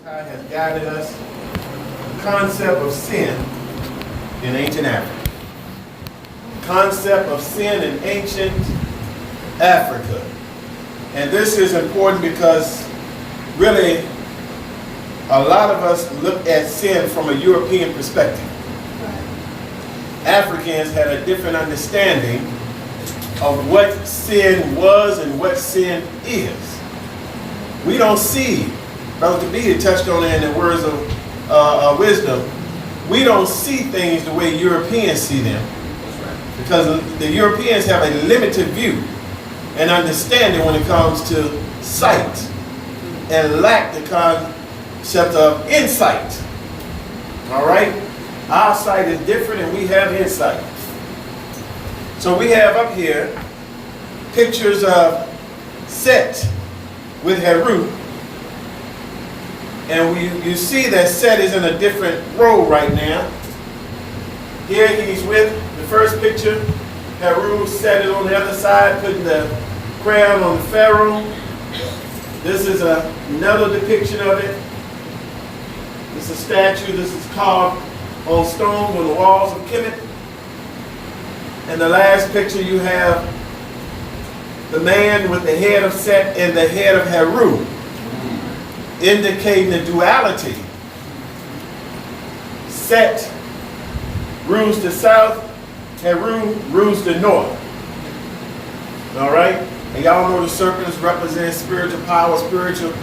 High has guided us the concept of sin in ancient Africa. Concept of sin in ancient Africa. And this is important because really a lot of us look at sin from a European perspective. Africans had a different understanding of what sin was and what sin is. We don't see, Brother Kabir touched on it in the words of wisdom, we don't see things the way Europeans see them. Because the Europeans have a limited view and understanding when it comes to sight and lack the concept of insight. All right? Our sight is different and we have insight. So we have up here pictures of Set with Heru. And you see that Set is in a different role right now. Here he's with the first picture. Heru, Set is on the other side, putting the crown on the pharaoh. This is another depiction of it. This is a statue. This is carved on stones on the walls of Kemet. And the last picture you have the man with the head of Set and the head of Heru, indicating the duality. Set rules the south, Heru rules the north. All right? And y'all know the serpents represent spiritual power, spiritual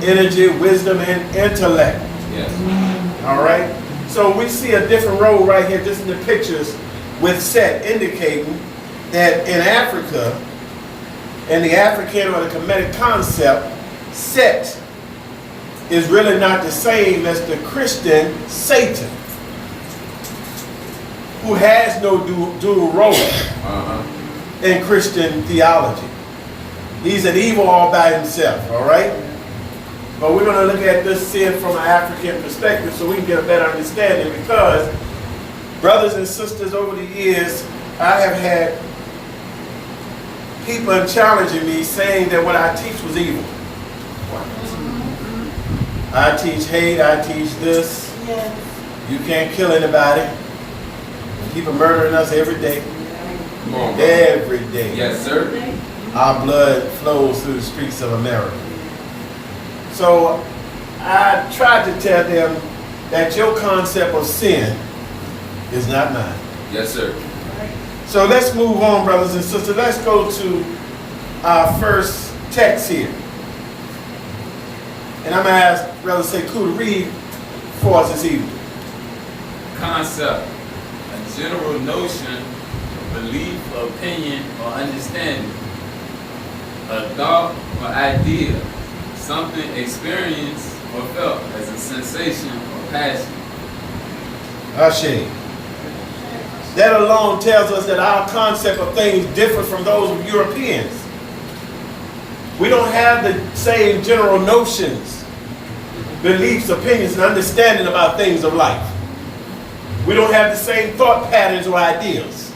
energy, wisdom, and intellect. Yes. All right? So we see a different role right here just in the pictures with Set, indicating that in Africa, in the African or the Kemetic concept, Set is really not the same as the Christian Satan, who has no dual role in Christian theology. He's an evil all by himself, all right? But we're going to look at this sin from an African perspective so we can get a better understanding, because brothers and sisters, over the years, I have had people challenging me saying that what I teach was evil. I teach hate, I teach this. Yes. You can't kill anybody. People murdering us every day. Every day. Yes, sir. Our blood flows through the streets of America. So I tried to tell them that your concept of sin is not mine. Yes, sir. So let's move on, brothers and sisters. Let's go to our first text here. And I'm going to ask Brother Sekou to read for us this evening. Concept, a general notion, belief, opinion, or understanding. A thought or idea, something experienced or felt as a sensation or passion. Ashe. That alone tells us that our concept of things differ from those of Europeans. We don't have the same general notions, beliefs, opinions, and understanding about things of life. We don't have the same thought patterns or ideas.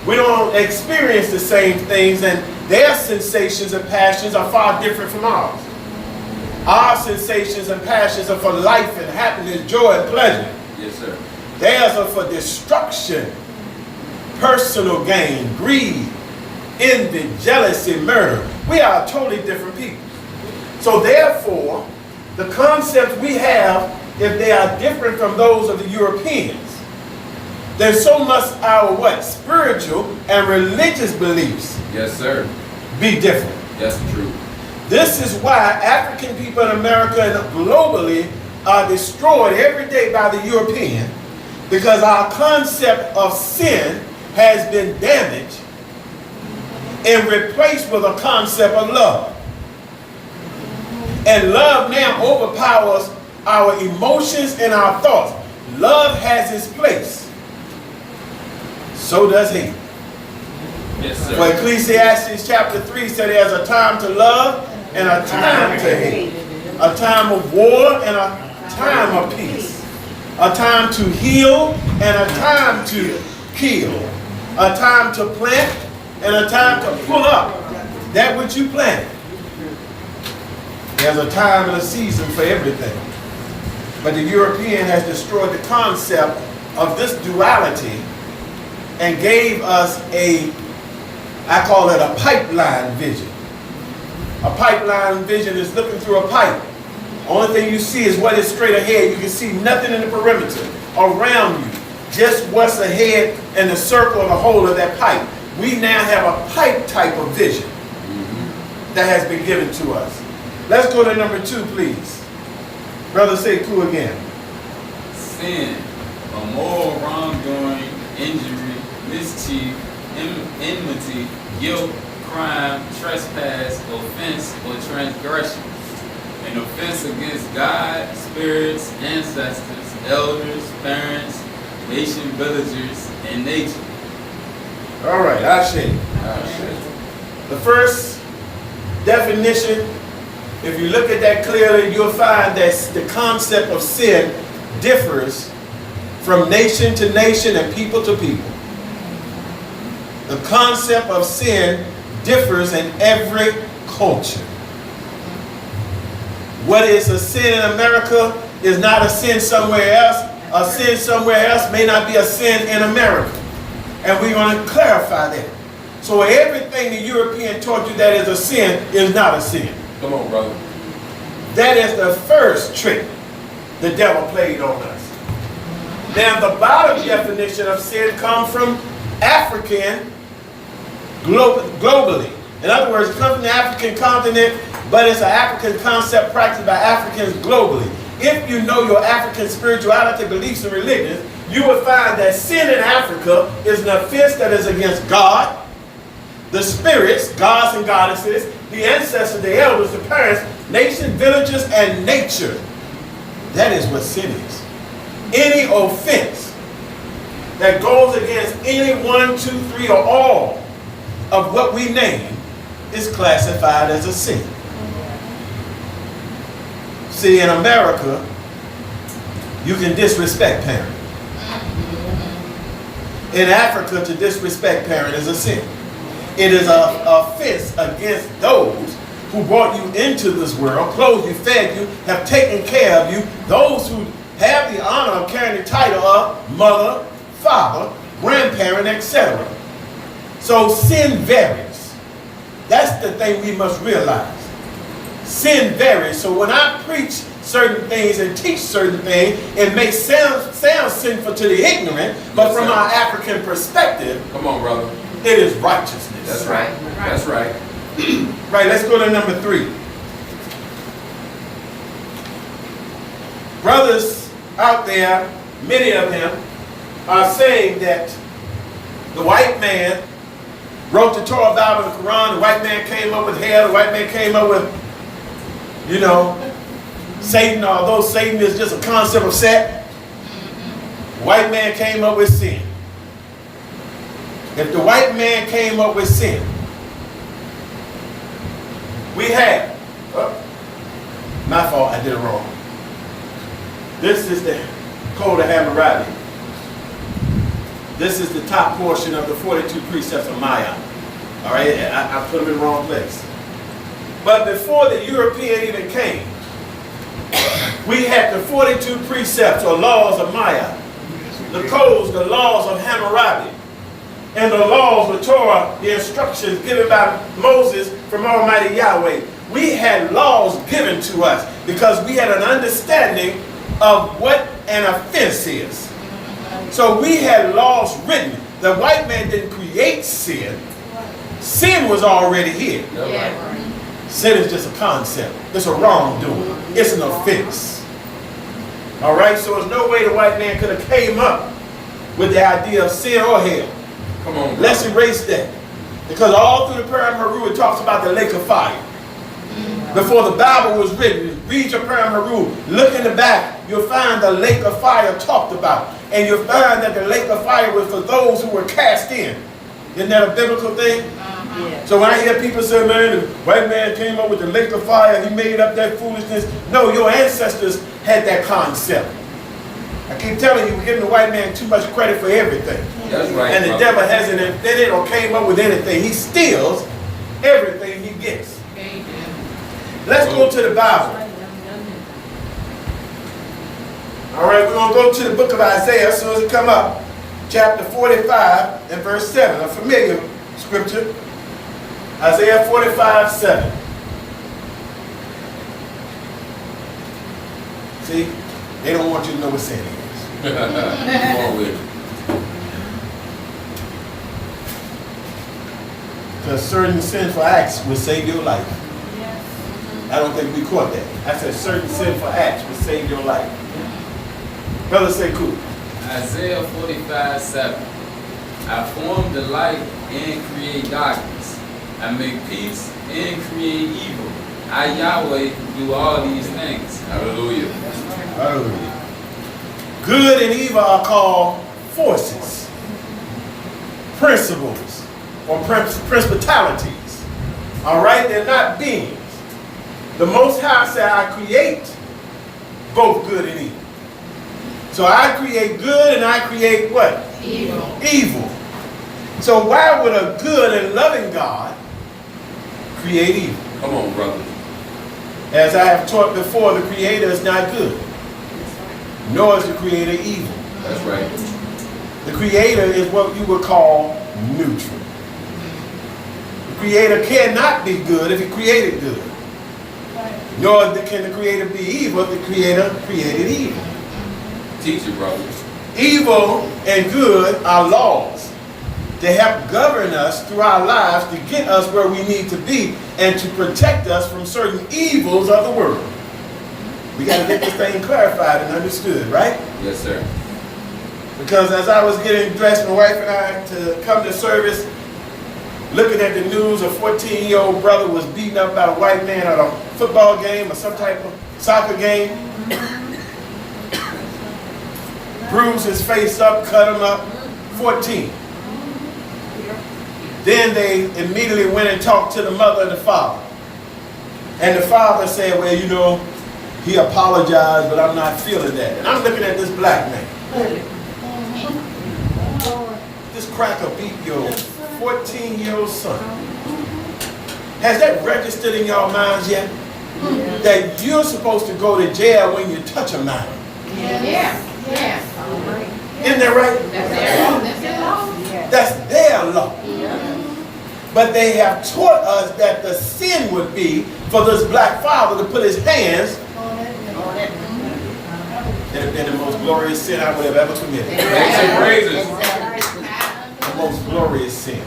We don't experience the same things, and their sensations and passions are far different from ours. Our sensations and passions are for life and happiness, joy and pleasure. Yes, sir. Theirs are for destruction, personal gain, greed, envy, jealousy, murder. We are totally different people. So therefore, the concepts we have, if they are different from those of the Europeans, then so must our what? Spiritual and religious beliefs, yes, sir, be different. That's true. This is why African people in America and globally are destroyed every day by the European, because our concept of sin has been damaged and replaced with a concept of love. And love now overpowers our emotions and our thoughts. Love has its place. So does hate. Yes, sir. For Ecclesiastes chapter 3 said there's a time to love and a time to hate. A time of war and a time of peace. A time to heal and a time to kill. A time to plant and a time to pull up that which you planted. There's a time and a season for everything. But the European has destroyed the concept of this duality and gave us I call it a pipeline vision. A pipeline vision is looking through a pipe. Only thing you see is what is straight ahead. You can see nothing in the perimeter around you. Just what's ahead and the circle of the whole of that pipe. We now have a pipe type of vision that has been given to us. Let's go to number 2, please. Brother, say thru again. Sin, a moral wrongdoing, injury, mischief, enmity, guilt, crime, trespass, offense, or transgression. An offense against God, spirits, ancestors, elders, parents, nation, villagers, and nature. All right, Ashe. The first definition, if you look at that clearly, you'll find that the concept of sin differs from nation to nation and people to people. The concept of sin differs in every culture. What is a sin in America is not a sin somewhere else. A sin somewhere else may not be a sin in America. And we're going to clarify that. So everything the European taught you that is a sin is not a sin. Come on, brother. That is the first trick the devil played on us. Now the bottom definition of sin comes from African globally. In other words, it comes from the African continent, but it's an African concept practiced by Africans globally. If you know your African spirituality, beliefs, and religions, you will find that sin in Africa is an offense that is against God, the spirits, gods and goddesses, the ancestors, the elders, the parents, nation, villages, and nature. That is what sin is. Any offense that goes against any 1, 2, 3, or all of what we name is classified as a sin. See, in America, you can disrespect parents. In Africa, to disrespect parent is a sin. It is an offense against those who brought you into this world, clothed you, fed you, have taken care of you, those who have the honor of carrying the title of mother, father, grandparent, etc. So sin varies. That's the thing we must realize. Sin varies. So when I preach certain things and teach certain things, it may sound sinful to the ignorant, but from our African perspective, come on, brother, it is righteousness. That's right. That's right. Right, let's go to number 3. Brothers out there, many of them, are saying that the white man wrote the Torah, Bible, and the Quran. The white man came up with hell. The white man came up with, Satan, although Satan is just a concept of Set. The white man came up with sin. If the white man came up with sin, we have, my fault, I did it wrong. This is the Code of Hammurabi. This is the top portion of the 42 precepts of Maya. All right, I put them in the wrong place. But before the European even came, we had the 42 precepts or laws of Maya, the codes, the laws of Hammurabi, and the laws of Torah, the instructions given by Moses from Almighty Yahweh. We had laws given to us because we had an understanding of what an offense is. So we had laws written. The white man didn't create sin. Sin was already here. Yeah. Sin is just a concept. It's a wrongdoing. It's an offense. All right? So there's no way the white man could have came up with the idea of sin or hell. Come on, bro. Let's erase that. Because all through the Purim Haru, it talks about the lake of fire. Before the Bible was written, read your Purim Haru, look in the back, you'll find the lake of fire talked about. And you'll find that the lake of fire was for those who were cast in. Isn't that a biblical thing? Yeah. So when I hear people say, man, the white man came up with the lake of fire, he made up that foolishness. No, your ancestors had that concept. I keep telling you, we're giving the white man too much credit for everything. That's right. And the devil hasn't invented or came up with anything. He steals everything he gets. Let's go to the Bible. All right, we're going to go to the book of Isaiah as soon as it come up. Chapter 45 and verse 7. A familiar scripture. Isaiah 45, 7. See, they don't want you to know what sin is. Come on with it. Because certain sinful acts will save your life. I don't think we caught that. I said certain sinful acts will save your life. Brother, say cool. Isaiah 45, 7. I form the light and create darkness. I make peace and create evil. I, Yahweh, do all these things. Hallelujah. Hallelujah. Good and evil are called forces, principles, or principalities. All right? They're not beings. The Most High said, I create both good and evil. So I create good and I create what? Evil. Evil. So why would a good and loving God create evil? Come on, brother. As I have taught before, the Creator is not good, nor is the Creator evil. That's right. The Creator is what you would call neutral. The Creator cannot be good if He created good. Nor can the Creator be evil if the Creator created evil. Teach it, brother. Evil and good are laws. They help govern us through our lives to get us where we need to be and to protect us from certain evils of the world. We got to get this thing clarified and understood, right? Yes, sir. Because as I was getting dressed, my wife and I, to come to service, looking at the news, a 14-year-old brother was beaten up by a white man at a football game or some type of soccer game. Bruised his face up, cut him up, 14. Then they immediately went and talked to the mother and the father. And the father said, well, you know, he apologized, but I'm not feeling that. And I'm looking at this black man. This cracker beat your 14-year-old son. Has that registered in your minds yet? That you're supposed to go to jail when you touch a minor? Yes. Isn't that right? That's their law. But they have taught us that the sin would be for this black father to put his hands. It would have been the most glorious sin I would have ever committed. Make some praises. The most glorious sin.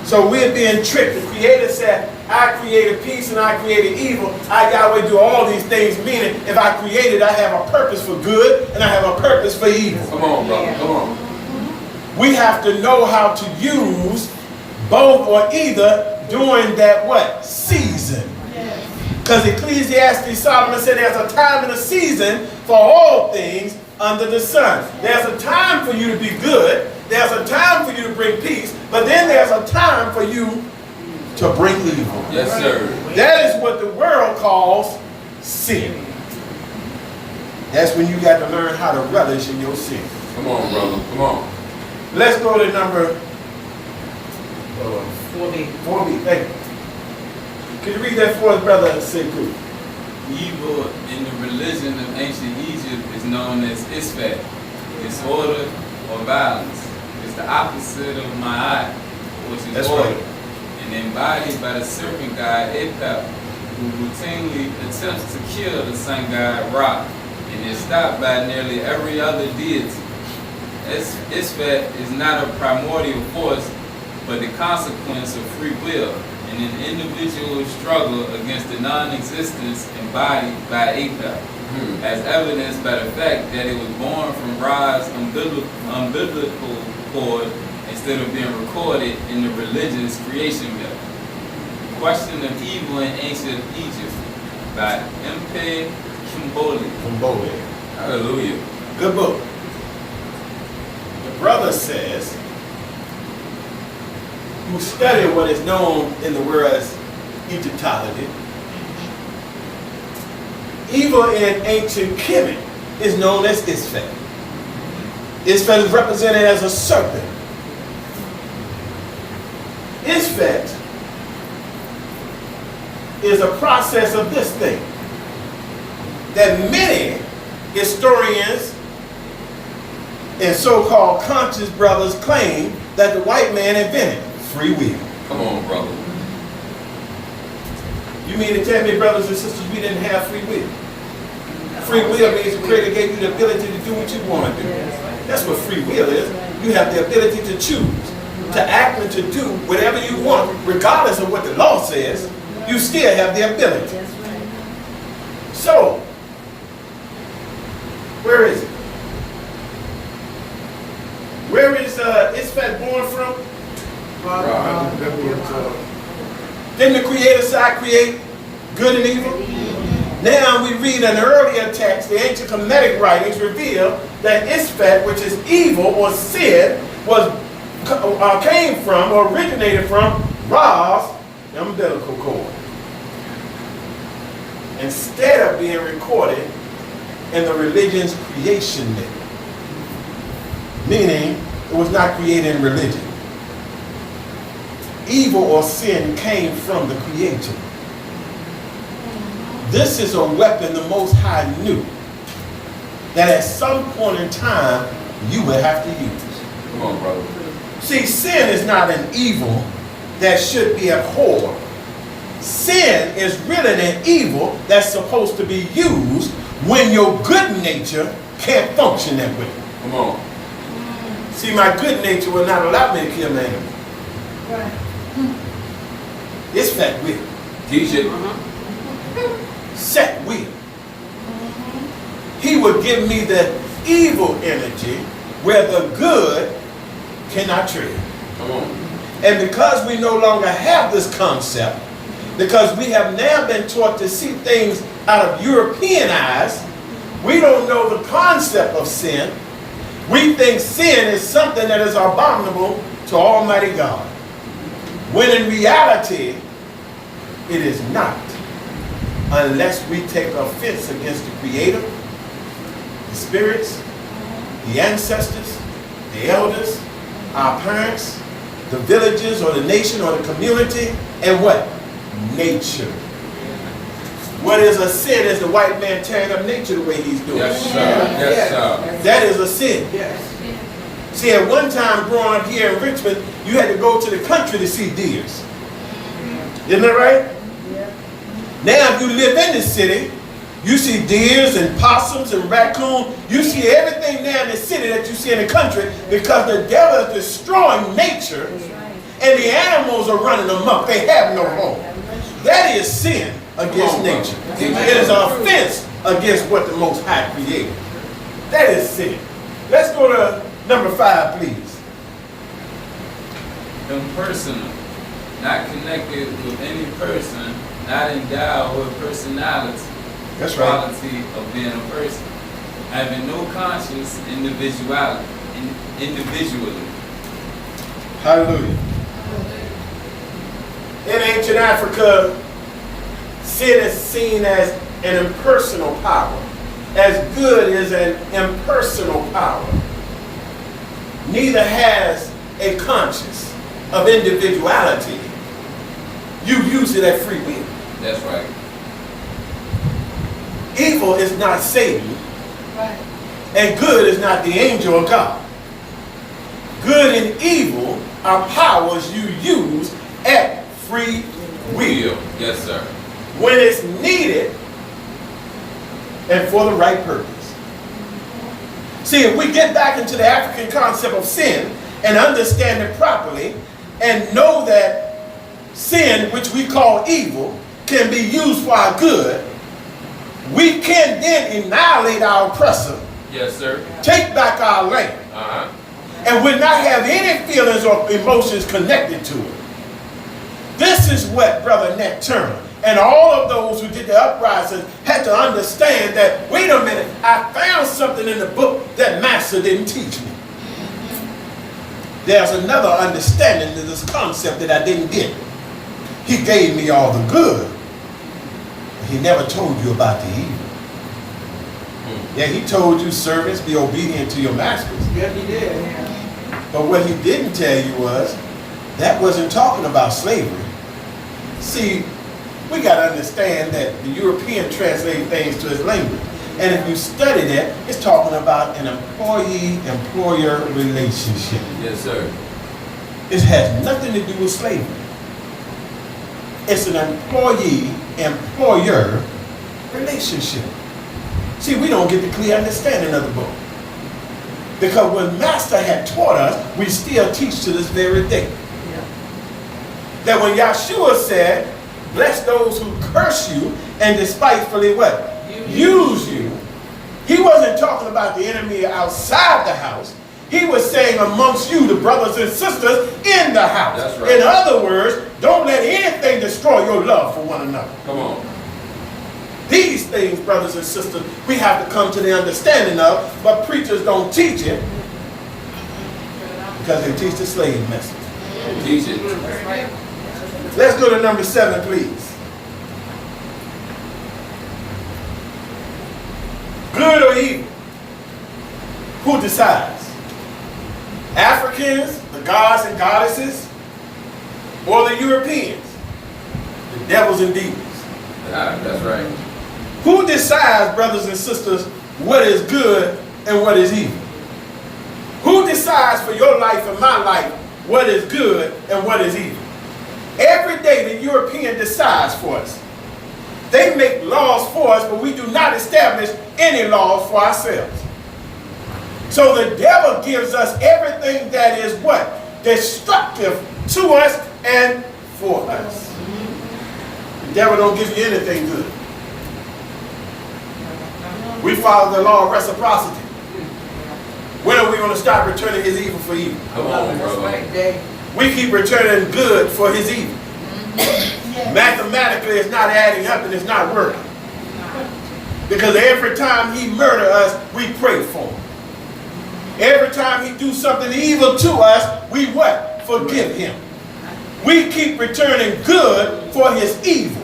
So we're being tricked. The Creator said, I created peace and I created evil. I, Yahweh, do all these things, meaning if I created, I have a purpose for good and I have a purpose for evil. Come on, brother. Come on. We have to know how to use both or either during that what? Season. Because Ecclesiastes, Solomon said there's a time and a season for all things under the sun. There's a time for you to be good. There's a time for you to bring peace. But then there's a time for you to bring evil. Yes, sir. That is what the world calls sin. That's when you got to learn how to relish in your sin. Come on, brother. Come on. Let's go to number 4B. Thank you. Can you read that for us, brother Sekou? Evil in the religion of ancient Egypt is known as Isfat, disorder or violence. It's the opposite of Ma'at, which is That's order, right. and embodied by the serpent god Apep, who routinely attempts to kill the sun god Ra, and is stopped by nearly every other deity. Isfat is not a primordial force, but the consequence of free will, and an individual's struggle against the non-existence embodied by Apep, as evidenced by the fact that it was born from Ra's umbilical cord instead of being recorded in the religious creation myth. Question of Evil in Ancient Egypt by M.P. Kimboli. Hallelujah. Good book. The brother says, who study what is known in the world as Egyptology, evil in ancient Kemet is known as Isfat. Isfat is represented as a serpent. Isfat is a process of this thing that many historians and so-called conscious brothers claim that the white man invented: free will. Come on, brother. You mean to tell me, brothers and sisters, we didn't have free will? Free will means the Creator gave you the ability to do what you want to do. That's what free will is. You have the ability to choose, to act and to do whatever you want, regardless of what the law says. You still have the ability. So, where is it? Where is Isfat born from? Didn't the Creator side create good and evil? Now we read an earlier text, the ancient Kemetic writings reveal that Isfat, which is evil or sin, came from or originated from Ra's umbilical cord, instead of being recorded in the religion's creation myth. Meaning, it was not created in religion. Evil or sin came from the Creator. This is a weapon the Most High knew that at some point in time you would have to use. Come on, brother. See, sin is not an evil that should be abhorred. Sin is really an evil that's supposed to be used when your good nature can't function that way. Come on. See, my good nature will not allow me to kill an animal. Right. It's fat will. Teach it. Set will. He will give me the evil energy where the good cannot tread. Come on. And because we no longer have this concept, because we have now been taught to see things out of European eyes, we don't know the concept of sin. We think sin is something that is abominable to Almighty God, when in reality, it is not, unless we take offense against the Creator, the spirits, the ancestors, the elders, our parents, the villages or the nation or the community, and what? Nature. What is a sin is the white man tearing up nature the way he's doing. Yes, sir. Yes, sir. That is a sin. See, at one time growing up here in Richmond, you had to go to the country to see deers. Isn't that right? Now, if you live in the city, you see deers and possums and raccoons. You see everything now in the city that you see in the country, because the devil is destroying nature and the animals are running amok. They have no home. That is sin against nature. It is an offense against what the Most High created. That is sin. Let's go to number 5, please. Impersonal, not connected with any person, not endowed with personality. That's right. Quality of being a person, having no conscious individually. Hallelujah. In ancient Africa, sin is seen as an impersonal power, as good is an impersonal power. Neither has a conscience of individuality. You use it at free will. That's right. Evil is not Satan, Right. and good is not the angel of God. Good and evil are powers you use at free will, Yes, sir. when it's needed and for the right purpose. See, if we get back into the African concept of sin and understand it properly and know that sin, which we call evil, can be used for our good, we can then annihilate our oppressor, Yes, sir. take back our land, Uh-huh. and would not have any feelings or emotions connected to it. This is what Brother Nat Turner and all of those who did the uprising had to understand, that, wait a minute, I found something in the book that Master didn't teach me. There's another understanding to this concept that I didn't get. He gave me all the good. He never told you about the evil. Yeah, he told you, servants, be obedient to your masters. Yeah, he did. But what he didn't tell you was, that wasn't talking about slavery. See, We got to understand that the European translate things to its language. And if you study that, it's talking about an employee-employer relationship. Yes, sir. It has nothing to do with slavery. It's an employee-employer relationship. See, we don't get the clear understanding of the book. Because when Master had taught us, we still teach to this very day. That when Yahshua said, bless those who curse you and despitefully what? Use you. He wasn't talking about the enemy outside the house. He was saying amongst you, the brothers and sisters in the house. That's right. In other words, don't let anything destroy your love for one another. Come on. These things, brothers and sisters, we have to come to the understanding of, but preachers don't teach it because they teach the slave message. Teach it. Let's go to number 7, please. Good or evil? Who decides? Africans, the gods and goddesses, or the Europeans, the devils and demons? That's right. Who decides, brothers and sisters, what is good and what is evil? Who decides for your life and my life what is good and what is evil? Every day the European decides for us. They make laws for us, but we do not establish any laws for ourselves. So the devil gives us everything that is what? Destructive to us and for us. The devil don't give you anything good. We follow the law of reciprocity. When are we going to start returning his evil for evil? Come on, brother. We keep returning good for his evil. Mathematically, it's not adding up and it's not working. Because every time he murders us, we pray for him. Every time he do something evil to us, we what? Forgive him. We keep returning good for his evil.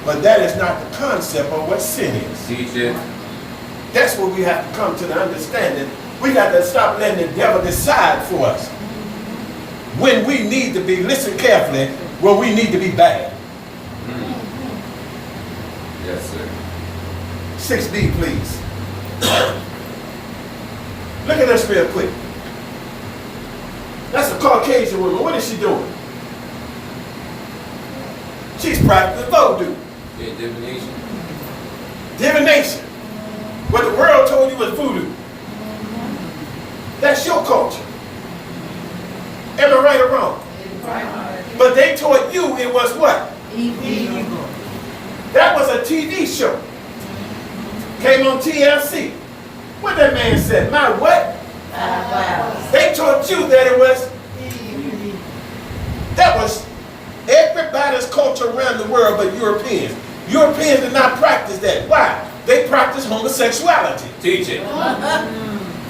But that is not the concept of what sin is. Teach it. That's what we have to come to the understanding. We got to stop letting the devil decide for us. When we need to be, listen carefully, where we need to be bad. Yes, sir. 6B, please. Look at this real quick. That's a Caucasian woman. What is she doing? She's practicing voodoo. Yeah, divination. Divination. What the world told you was voodoo. That's your culture. Am I right or wrong? But they taught you it was what? Evil. That was a TV show. Came on TLC. What that man said? My what? They taught you that it was. That was everybody's culture around the world but Europeans. Europeans did not practice that. Why? They practice homosexuality. Teach it.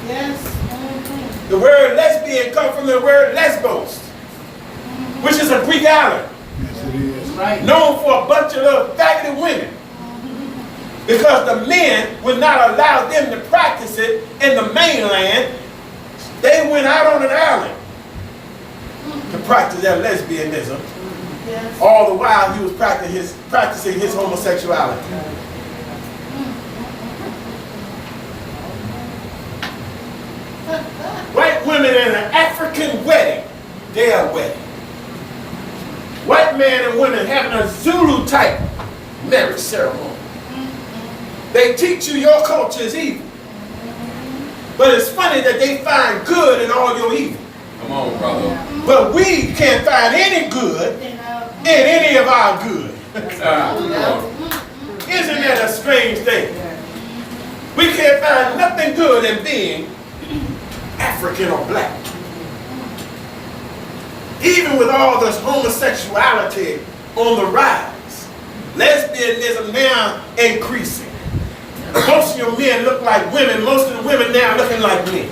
Yes. The word lesbian comes from the word lesbos, which is a Greek island. Yes, it is. Right. Known for a bunch of little faggoty women. Because the men would not allow them to practice it in the mainland. They went out on an island to practice their lesbianism. Yes. All the while he was practicing his homosexuality. White women in an African wedding, their wedding. White men and women having a Zulu type marriage ceremony. They teach you your culture is evil. But it's funny that they find good in all your evil. Come on, brother. But we can't find any good in any of our good. Come on. Isn't that a strange thing? We can't find nothing good in being African or black. Even with all this homosexuality on the rise, lesbianism now increasing. Most of your men look like women. Most of the women now looking like men.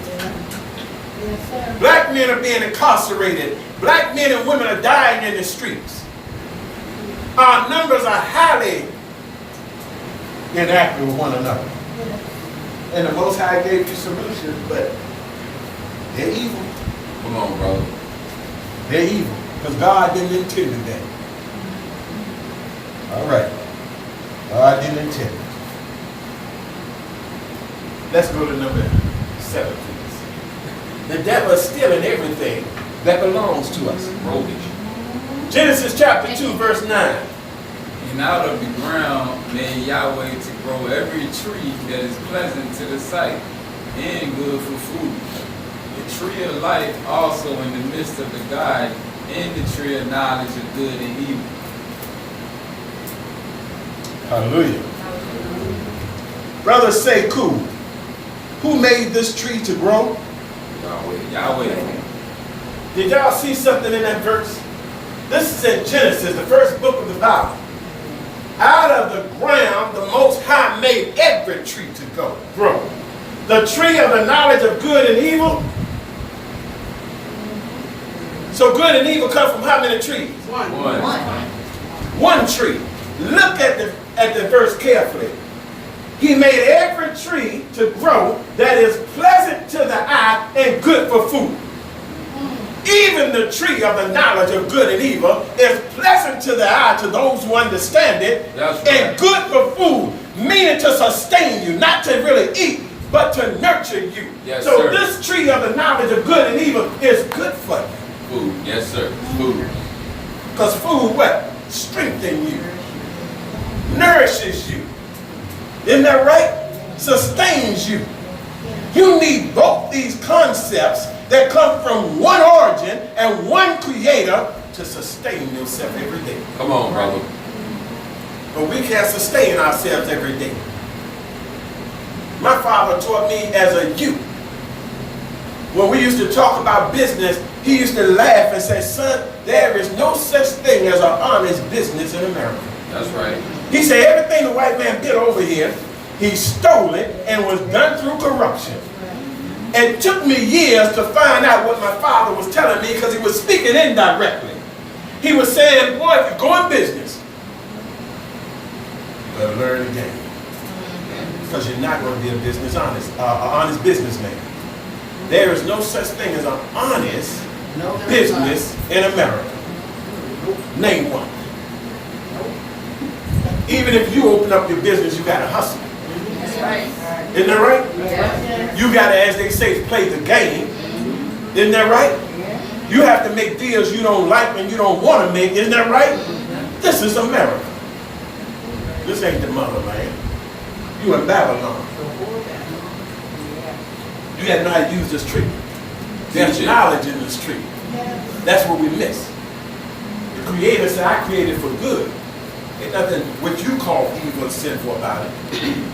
Black men are being incarcerated. Black men and women are dying in the streets. Our numbers are highly inactive with one another. And the Most High gave you solutions, but they're evil. Come on, brother. They're evil. Because God didn't intend that. All right. I didn't intend it. Let's go to number 7, please. The devil is stealing everything that belongs to us. Robish. Genesis chapter 2, verse 9. And out of the ground made Yahweh to grow every tree that is pleasant to the sight and good for food. The tree of life also in the midst of the garden, and the tree of knowledge of good and evil. Hallelujah. Brothers say, cool. Who made this tree to grow? Yahweh. Did y'all see something in that verse? This is in Genesis, the first book of the Bible. Out of the ground, the Most High made every tree to grow. The tree of the knowledge of good and evil. So good and evil come from how many trees? One tree. Look at the verse carefully. He made every tree to grow that is pleasant to the eye and good for food. Even the tree of the knowledge of good and evil is pleasant to the eye to those who understand it, and good for food, meaning to sustain you, not to really eat, but to nurture you. Yes, so sir. this tree of the knowledge of good and evil is good for you. Food. Yes, sir. Food. Because food what? Strengthens you, nourishes you. Isn't that right? Sustains you. You need both these concepts that come from one origin and one creator to sustain yourself every day. Come on, brother. But we can't sustain ourselves every day. My father taught me as a youth. When we used to talk about business, he used to laugh and say, son, there is no such thing as an honest business in America. That's right. He said everything the white man did over here, he stole it and was done through corruption. It took me years to find out what my father was telling me because he was speaking indirectly. He was saying, boy, if you go in business, you better learn the game. Because you're not going to be an honest businessman. There is no such thing as an honest business in America. Name one. Even if you open up your business, you got to hustle. That's right. Isn't that right? Yeah. You got to, as they say, play the game. Isn't that right? Yeah. You have to make deals you don't like and you don't want to make. Isn't that right? This is America. This ain't the motherland. You in Babylon. You got to know how to use this tree. There's knowledge in this tree. That's what we miss. The Creator said, I created for good. Ain't nothing what you call evil or sinful about it.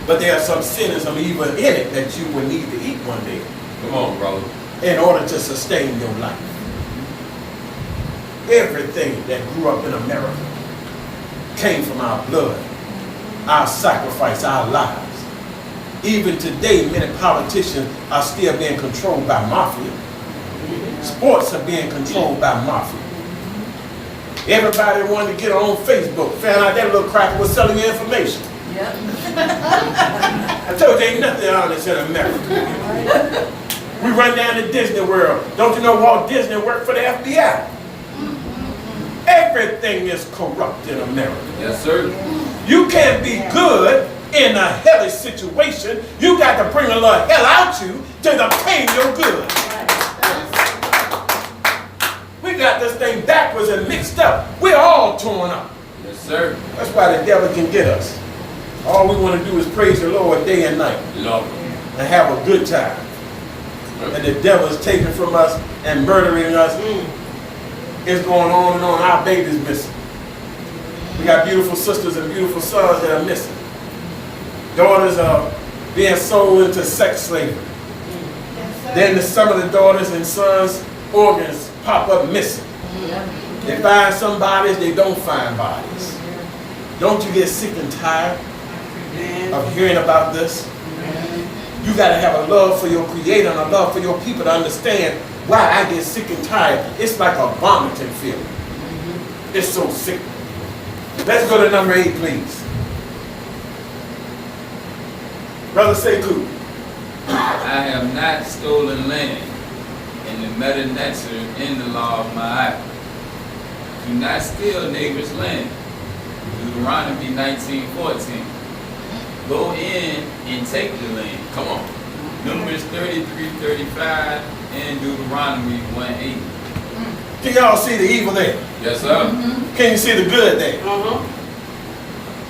But there are some sin and some evil in it that you will need to eat one day. Come on, brother. In order to sustain your life. Everything that grew up in America came from our blood, our sacrifice, our lives. Even today, many politicians are still being controlled by mafia. Sports are being controlled by mafia. Everybody wanted to get on Facebook, found out that little cracker was selling you information. Yep. I told you ain't nothing honest in America. We run down to Disney World. Don't you know Walt Disney worked for the FBI? Everything is corrupt in America. Yes, sir. You can't be good in a hellish situation. You got to bring a little hell out you to pay your good. We got this thing backwards and mixed up. We're all torn up. Yes, sir. That's why the devil can get us. All we want to do is praise the Lord day and night Love it. and have a good time. And the devil is taking from us and murdering us. It's going on and on. Our baby's missing. We got beautiful sisters and beautiful sons that are missing. Daughters are being sold into sex slavery. Then some of the daughters and sons' organs pop up missing. They find some bodies, they don't find bodies. Don't you get sick and tired of hearing about this? You got to have a love for your Creator and a love for your people to understand why I get sick and tired. It's like a vomiting feeling. It's so sick. Let's go to number 8, please. Brother Sekou. I have not stolen land, and the meta-nature in the law of my eye. Do not steal neighbor's land. Deuteronomy 19:14. Go in and take the land. Come on. Numbers 33:35 and Deuteronomy 1:8. Can y'all see the evil there? Yes, sir. Can you see the good there?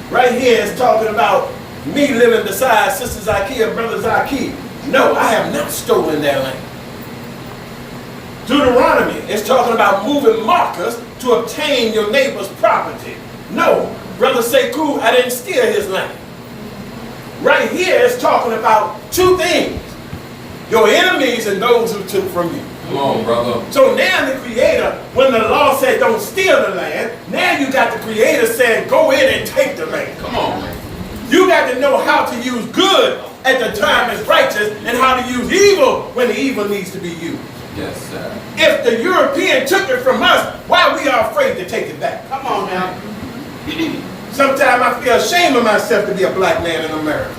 Right here it's talking about me living beside Sister Zacchaeus, Brother Zacchaeus. No, I have not stolen their land. Deuteronomy is talking about moving markers to obtain your neighbor's property. No, Brother Sekou, I didn't steal his land. Right here it's talking about two things. Your enemies and those who took from you. Come on, brother. So now the Creator, when the law said don't steal the land, now you got the Creator saying go in and take the land. Come on. You got to know how to use good at the time it's righteous and how to use evil when the evil needs to be used. Yes, sir. If the European took it from us, why we are afraid to take it back? Come on now. Sometimes I feel ashamed of myself to be a black man in America.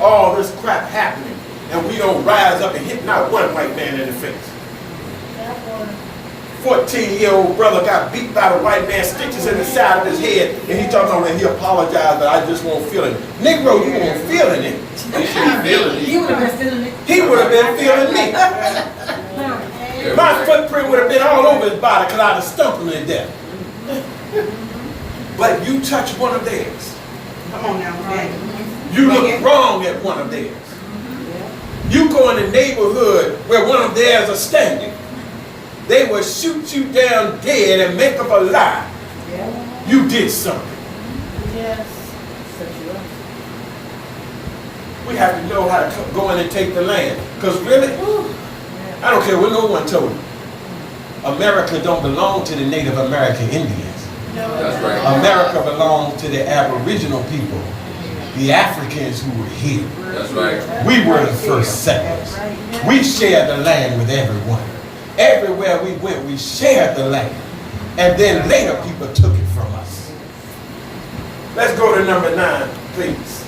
All this crap happening, and we don't rise up and hit not one white man in the face. 14-year-old brother got beat by the white man, stitches in the side of his head, and he talking about when he apologized, but I just won't feel it. Negro, you won't feel it. You should feel it. He would have been feeling it. He would have been feeling me. My footprint would have been all over his body because I'd have stumped him to death. But you touch one of theirs. Come on now. You look wrong at one of theirs. You go in the neighborhood where one of theirs are standing. They will shoot you down dead and make up a lie. You did something. Yes. We have to know how to go in and take the land. Because really, I don't care what no one told you. America don't belong to the Native American Indians. That's right. America belongs to the Aboriginal people, the Africans who were here. That's right. We were the first settlers. We shared the land with everyone. Everywhere we went, we shared the land. And then later people took it from us. Let's go to number 9, please.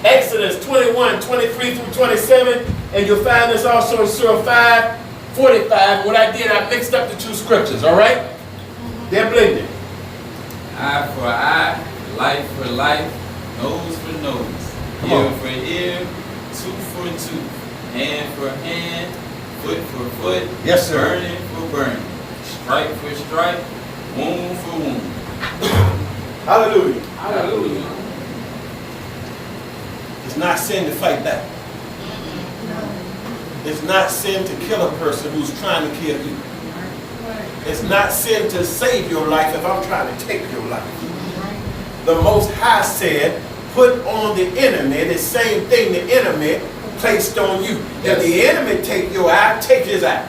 Exodus 21:23-27, and you'll find this also in Surah 5:45. What I did, I mixed up the two scriptures, all right? They're blended. Eye for eye, life for life, nose for nose, Come ear on. for ear, tooth for tooth, hand for hand, foot for foot, Yes, sir. burning for burning, stripe for stripe, wound for wound. Hallelujah. Hallelujah. It's not sin to fight back. It's not sin to kill a person who's trying to kill you. It's not sin to save your life if I'm trying to take your life. The Most High said, put on the enemy the same thing the enemy placed on you. If the enemy take your eye, take his eye.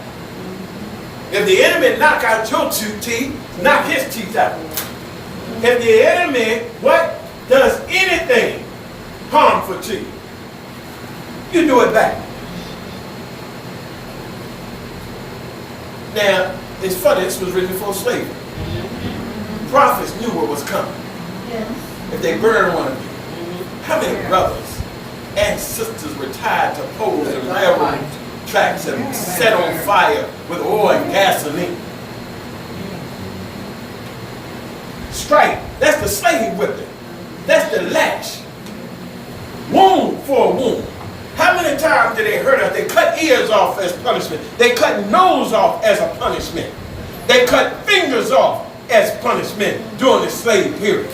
If the enemy knock out your two teeth, knock his teeth out. If the enemy, does anything harmful to you, you do it back. Now, it's funny, this was written before slavery. Prophets knew what was coming. If they burned one of you, how many brothers and sisters were tied to poles and railroad tracks and set on fire with oil and gasoline? Strike, that's the slave whipping. That's the lash. Wound for a wound. How many times did they hurt us? They cut ears off as punishment. They cut nose off as a punishment. They cut fingers off as punishment during the slave period.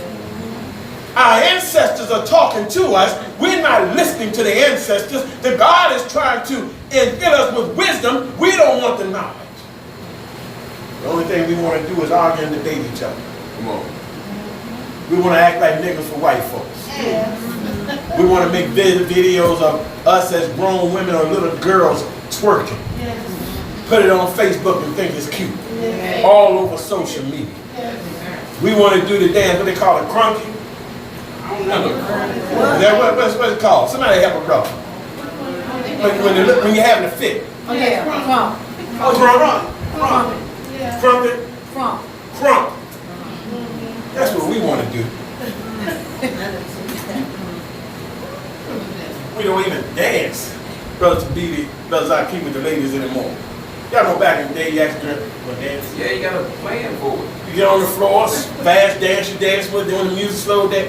Our ancestors are talking to us. We're not listening to the ancestors. The God is trying to infill us with wisdom. We don't want the knowledge. The only thing we want to do is argue and debate each other. Come on. We want to act like niggas for white folks. We want to make videos of us as grown women or little girls twerking. Put it on Facebook and think it's cute. All over social media. We want to do the dance, what they call it, crunky. What's it called? Somebody help a brother. When you're having a fit. Crump. That's what we want to do. We don't even dance, Brother Zacchaeus with the ladies anymore. Y'all know back in the day, you actually dance. Yeah, you got a plan for it. You get on the floor, fast dance, you dance with doing the music slow down.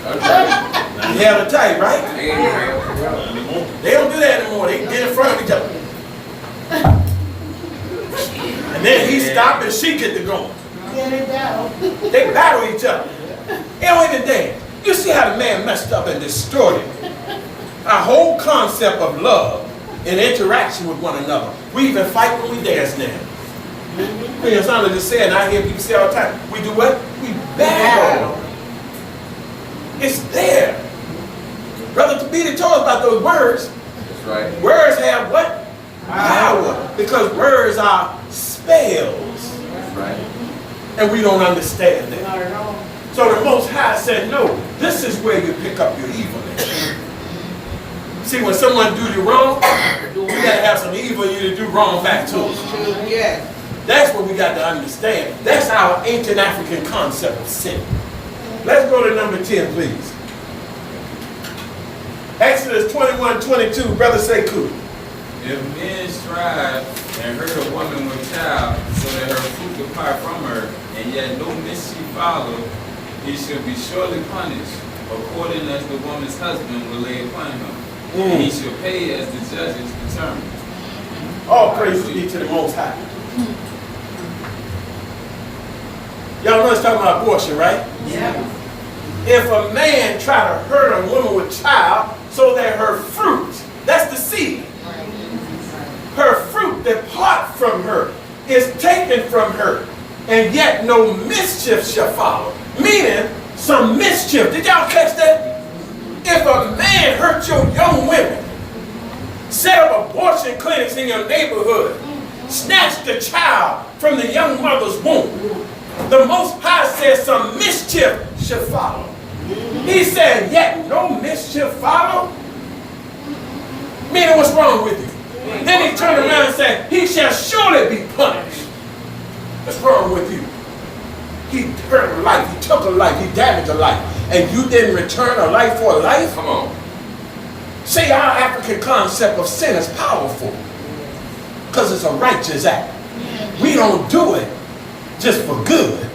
Okay. You have it tight, right? Amen. They don't do that anymore. They get in front of each other. And then he stopped and she get to going. Get it down. They battle each other. They don't even dance. You see how the man messed up and distorted our whole concept of love and interaction with one another. We even fight when we dance now. You know, something just said, and I hear people say all the time, we do what? We battle. It's there. Brother Tabitha told us about those words. That's right. Words have what? Power. Because words are spells. That's right. And we don't understand that. Not at all. So the Most High said, no, this is where you pick up your evilness. See, when someone do you wrong, you gotta have some evil in you to do wrong back to them. Yes. That's what we got to understand. That's our ancient African concept of sin. Let's go to number 10, please. Exodus 21:22, brother Sekou. If men strive and hurt a woman with child, so that her fruit depart from her, and yet no mischief follow, he shall be surely punished, according as the woman's husband will lay upon him. And he shall pay as the judges determine. All praise be to the Most High. Y'all know it's talking about abortion, right? Yeah. If a man try to hurt a woman with child, so that her fruit, that's the seed, her fruit depart from her, is taken from her, and yet no mischief shall follow. Meaning, some mischief. Did y'all catch that? If a man hurt your young women, set up abortion clinics in your neighborhood, snatch the child from the young mother's womb, the Most High says some mischief shall follow. He said, yet no mischief follow? Meaning, what's wrong with you? Then he turned around and said, he shall surely be punished. What's wrong with you? He hurt a life, he took a life, he damaged a life, and you didn't return a life for a life? Come on. See, our African concept of sin is powerful because it's a righteous act. We don't do it just for good.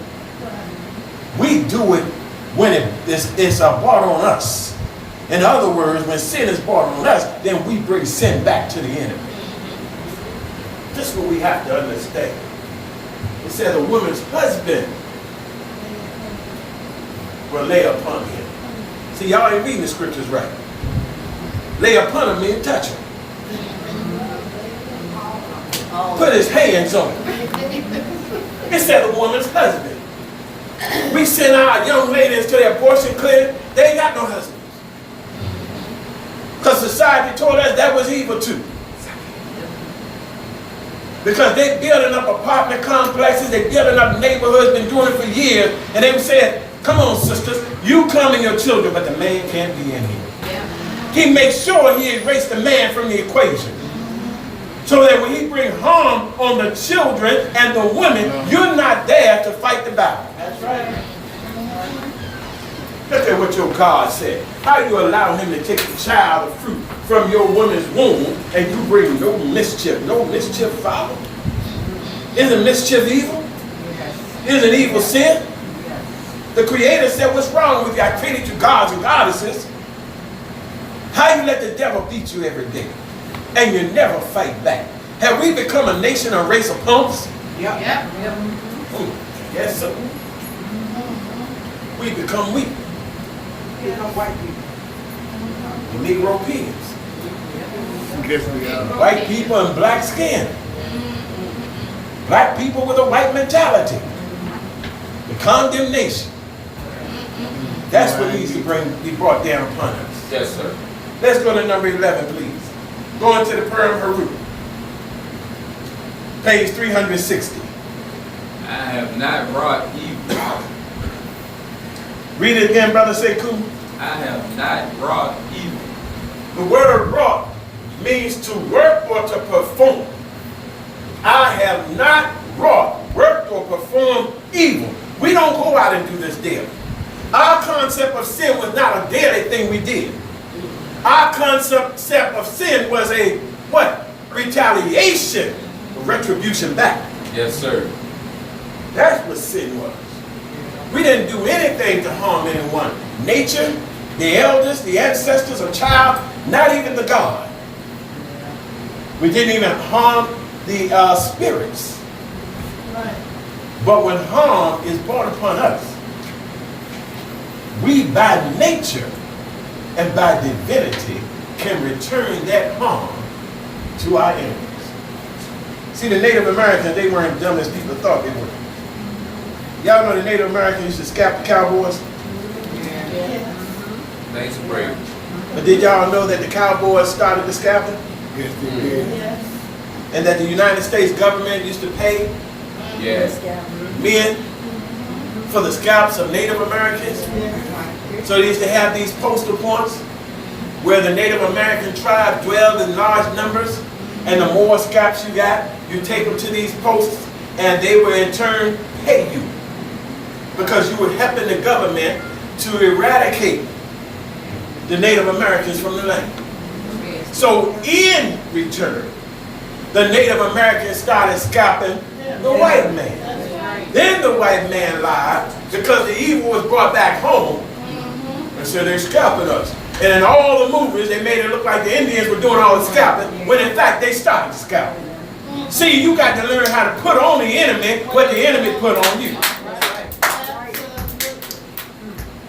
We do it when it's brought on us. In other words, when sin is brought on us, then we bring sin back to the enemy. This is what we have to understand. It says a woman's husband will lay upon him. See, y'all ain't reading the scriptures right. Lay upon him means touch him. Put his hands on him. It said a woman's husband. We send our young ladies to the abortion clinic, they ain't got no husbands. Because society told us that was evil too. Because they building up apartment complexes, they building up neighborhoods, been doing it for years, and they were saying, come on sisters, you come and your children, but the man can't be in here. Yeah. He makes sure he erased the man from the equation. So that when he brings harm on the children and the women, you're not there to fight the battle. That's right. Look at what your God said. How you allow him to take the child of fruit from your woman's womb and you bring no mischief follow? Isn't mischief evil? Isn't evil sin? The Creator said, what's wrong with you? I created you gods and goddesses. How you let the devil beat you every day and you never fight back? Have we become a nation, a race of punks? Yep. Yep. Yes, sir. We become weak. White people. Negro pigs. White people and black skin. Black people with a white mentality. The condemnation. That's what needs to be brought down upon us. Yes, sir. Let's go to number 11, please. Going to the Purim Haru. Page 360. I have not wrought evil. Read it again, brother Sekou. I have not wrought evil. The word wrought means to work or to perform. I have not wrought, worked or performed evil. We don't go out and do this daily. Our concept of sin was not a daily thing we did. Our concept of sin was a what? Retaliation, retribution back. Yes, sir. That's what sin was. We didn't do anything to harm anyone. Nature, the elders, the ancestors, a child, not even the God. We didn't even harm the spirits. Right. But when harm is brought upon us, we by nature and by divinity can return that harm to our enemies. See, the Native Americans, they weren't dumb as people thought they were. Y'all know the Native Americans used to scalp the cowboys? Thanks for break. But did y'all know that the cowboys started the scalping? Yes, they did. Yes. And that the United States government used to pay Yes. men for the scalps of Native Americans? So they used to have these postal points where the Native American tribe dwelled in large numbers, and the more scalps you got, you take them to these posts, and they will in turn pay you because you were helping the government to eradicate the Native Americans from the land. So in return, the Native Americans started scalping the white man. That's right. Then the white man lied because the evil was brought back home and said they're scalping us. And in all the movies, they made it look like the Indians were doing all the scalping, when in fact they started the scalping. See, you got to learn how to put on the enemy what the enemy put on you.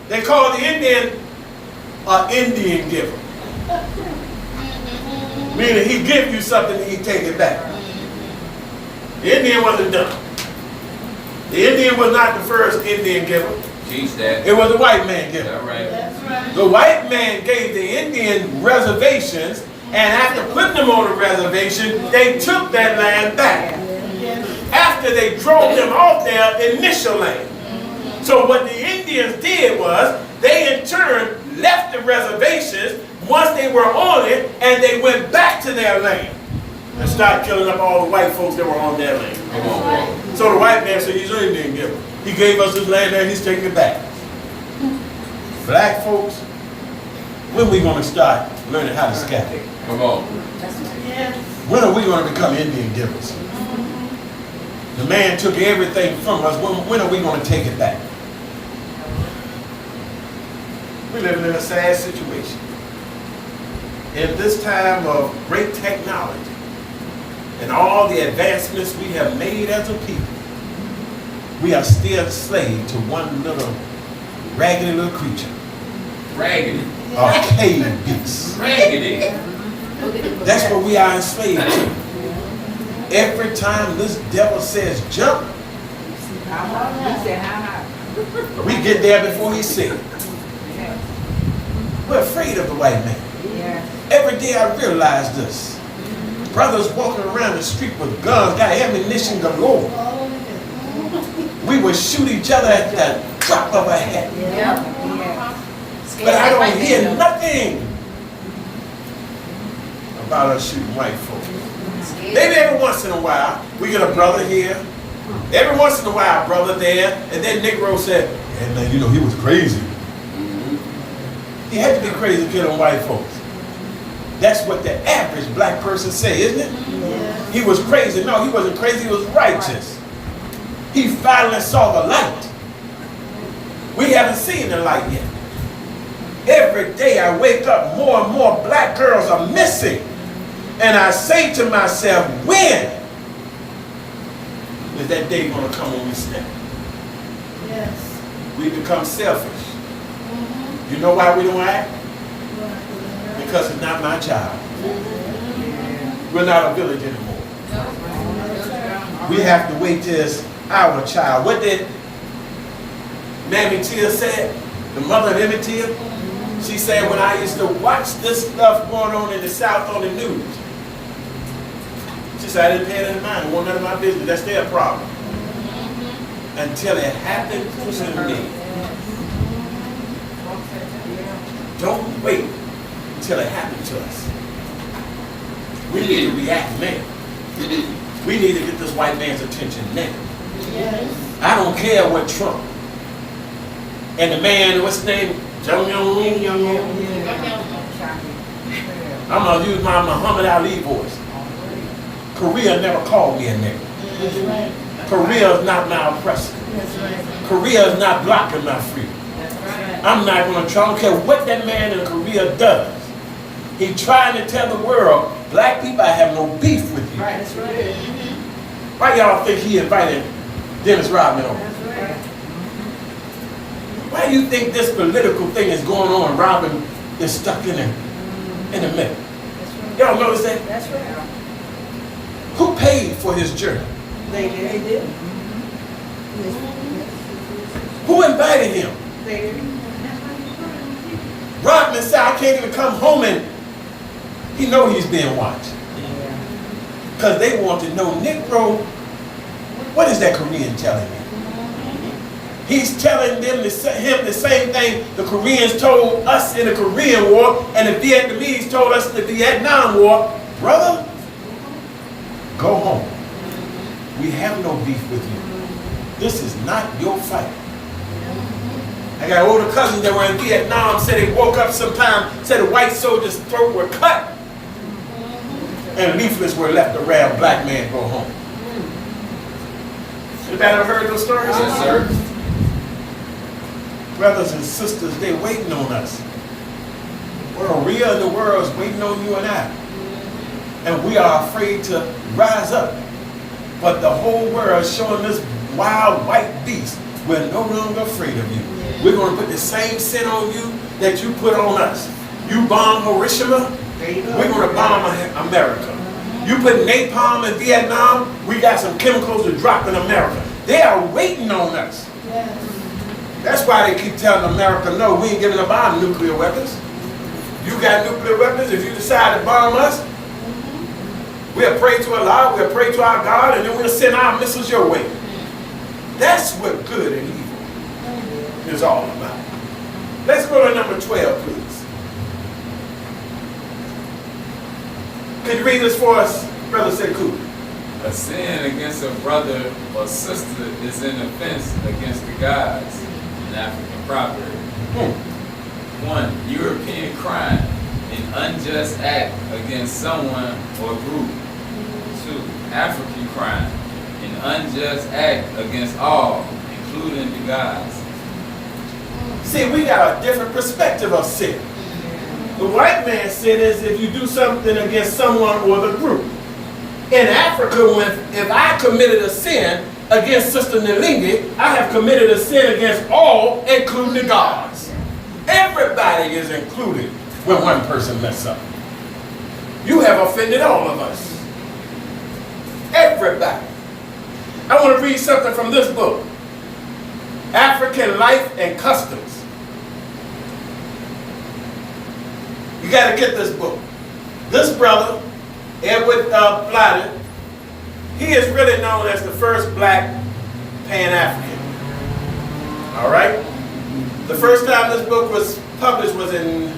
They call the Indian an Indian giver. Meaning he give you something and he take it back. The Indian wasn't done. The Indian was not the first Indian giver. Teach that. It was the white man giver. All right. That's right. The white man gave the Indian reservations, and after putting them on a reservation, they took that land back. After they drove them off their initial land. So what the Indians did was, they in turn left the reservations once they were on it, and they went back to their land and started killing up all the white folks that were on their land. Come on, bro. So the white man said, he's an Indian giver. He gave us his land there, he's taking it back. Black folks, when are we going to start learning how to scalp? Come on. Yes. When are we going to become Indian givers? The man took everything from us. When are we going to take it back? We're living in a sad situation. In this time of great technology and all the advancements we have made as a people, we are still enslaved to one little raggedy little creature, Raggedy. a cave beast. Raggedy. That's what we are enslaved to. Every time this devil says jump, we get there before he said. We're afraid of the white man. Every day I realize this. Brothers walking around the street with guns, got ammunition galore. We would shoot each other at the drop of a hat. But I don't hear nothing about us shooting white folks. Maybe every once in a while, we get a brother here. Every once in a while, a brother there. And then Negro said, hey man, you know, he was crazy. He had to be crazy to kill them white folks. That's what the average black person say, isn't it? He was crazy. No, he wasn't crazy, he was righteous. He finally saw the light. We haven't seen the light yet. Every day I wake up, more and more black girls are missing. And I say to myself, when is that day going to come when we snap? Yes. We become selfish. You know why we don't act? Because it's not my child. We're not a village anymore. We have to wait till it's our child. What did Mammy Tia say? The mother of Emmett Till? She said, when I used to watch this stuff going on in the South on the news, she said, I didn't pay it any mind. It wasn't none of my business. That's their problem. Until it happened to me. Don't wait until it happens to us. We need to react now. We need to get this white man's attention now. Yes. I don't care what Trump and the man, what's his name? I'm gonna use my Muhammad Ali voice. Korea never called me a nigga. That's right. Korea is not my oppressor. That's right. Korea is not blocking my freedom. That's right. I'm not gonna try, I don't care what that man in Korea does. He's trying to tell the world, black people, I have no beef with you. Right. That's right. Why y'all think he invited Dennis Rodman over? That's right. Why do you think this political thing is going on? Robin is stuck in the middle. That's right. Y'all notice that? That's right. Who paid for his journey? They did. They did. Who invited him? They did. Rodman said, I can't even come home, and he know he's being watched. Because they want to know, Negro, what is that Korean telling me? He's telling them him the same thing the Koreans told us in the Korean War, and the Vietnamese told us in the Vietnam War. Brother, go home. We have no beef with you. This is not your fight. I got older cousins that were in Vietnam, said they woke up sometime, said the white soldier's throat were cut, and leaflets were left around, black man go home. Anybody ever heard those stories? Yes, sir. Brothers and sisters, they're waiting on us. Korea and the world is waiting on you and I. And we are afraid to rise up. But the whole world is showing this wild white beast. We're no longer afraid of you. We're going to put the same sin on you that you put on us. You bomb Hiroshima, we're going to bomb America. You put napalm in Vietnam, we got some chemicals to drop in America. They are waiting on us. Yes. That's why they keep telling America, no, we ain't giving a bomb nuclear weapons. You got nuclear weapons, if you decide to bomb us, we'll pray to Allah, we'll pray to our God, and then we'll send our missiles your way. That's what good and evil is all about. Let's go to number 12, please. Could you read this for us, Brother Sekou? A sin against a brother or sister is an offense against the gods. An African proverb. 1. European crime, an unjust act against someone or group. 2. African crime, an unjust act against all, including the gods. See, we got a different perspective of sin. The white man's sin is if you do something against someone or the group. In Africa, if I committed a sin against Sister Nelingi, I have committed a sin against all, including the gods. Everybody is included when one person messes up. You have offended all of us. Everybody. I want to read something from this book, African Life and Customs. You got to get this book. This brother, Edward Blyden, he is really known as the first black Pan-African. All right? The first time this book was published was in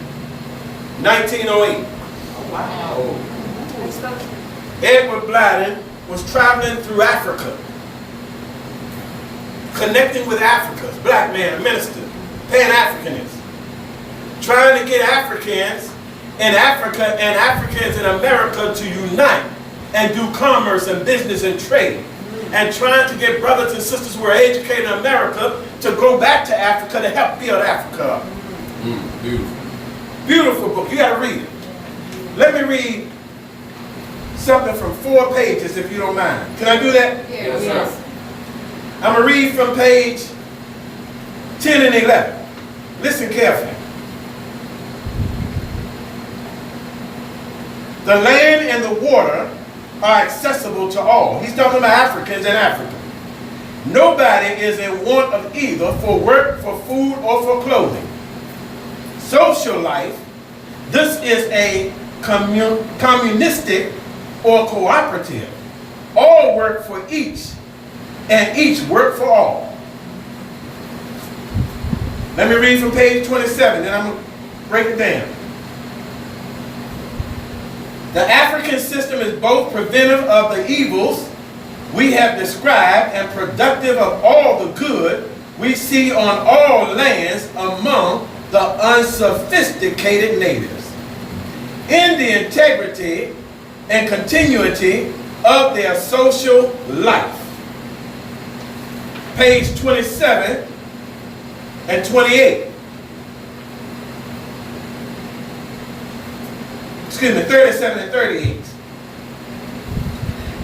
1908. Oh, wow. Edward Blyden was traveling through Africa, connecting with Africans, black man, a minister, Pan-Africanist, trying to get Africans in Africa and Africans in America to unite and do commerce and business and trade, and trying to get brothers and sisters who are educated in America to go back to Africa to help build Africa up. Beautiful. Beautiful book. You got to read it. Let me read something from 4 pages, if you don't mind. Can I do that? Yes, sir. I'm going to read from page 10 and 11. Listen carefully. The land and the water are accessible to all. He's talking about Africans in Africa. Nobody is in want of either for work, for food, or for clothing. Social life, this is a communistic or cooperative. All work for each, and each work for all. Let me read from page 27, and I'm going to break it down. The African system is both preventive of the evils we have described and productive of all the good we see on all lands among the unsophisticated natives. in the integrity and continuity of their social life. Page 27 and 28. Excuse me, 37 and 38.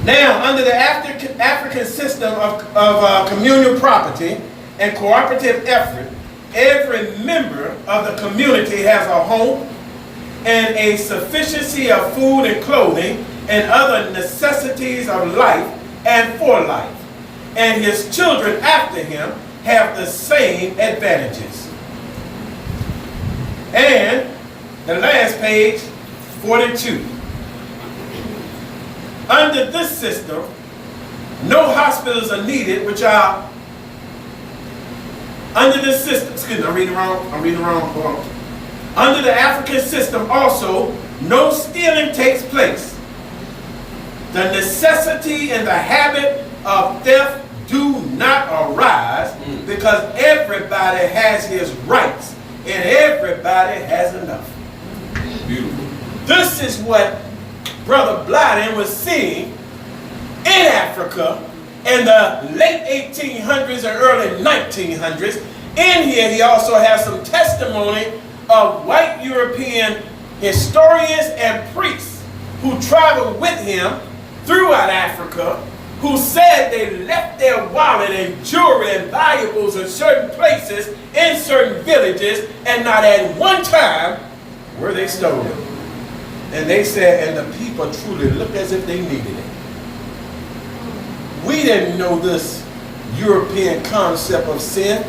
Now, under the African system of communal property and cooperative effort, every member of the community has a home and a sufficiency of food and clothing and other necessities of life and for life. And his children after him have the same advantages. And the last page, 42. Under this system, no hospitals are needed, which are under this system. Excuse me, I'm reading wrong. Hold on. Under the African system also, no stealing takes place. The necessity and the habit of theft do not arise because everybody has his rights and everybody has enough. Beautiful. This is what Brother Blyden was seeing in Africa in the late 1800s and early 1900s. In here, he also has some testimony of white European historians and priests who traveled with him throughout Africa, who said they left their wallet and jewelry and valuables in certain places, in certain villages, and not at one time were they stolen. And they said, and the people truly looked as if they needed it. We didn't know this European concept of sin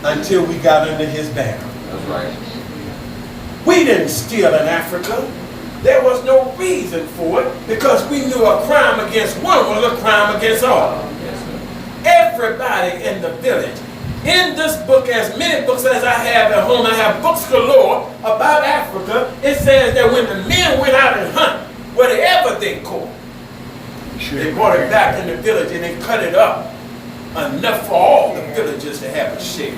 until we got under his banner. That's right. We didn't steal in Africa. There was no reason for it because we knew a crime against one was a crime against all. Yes, sir. Everybody in the village. In this book, as many books as I have at home, I have books galore about Africa. It says that when the men went out and hunt, whatever they caught, they brought it back in the village and they cut it up enough for all the villagers to have a share.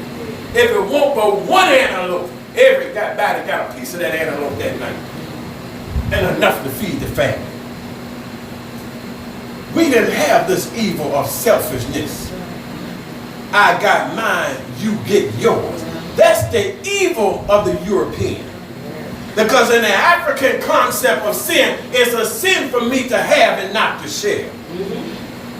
If it won't but one antelope, everybody got a piece of that antelope that night. And enough to feed the family. We didn't have this evil of selfishness. I got mine, you get yours. That's the evil of the European. Because in the African concept of sin, it's a sin for me to have and not to share.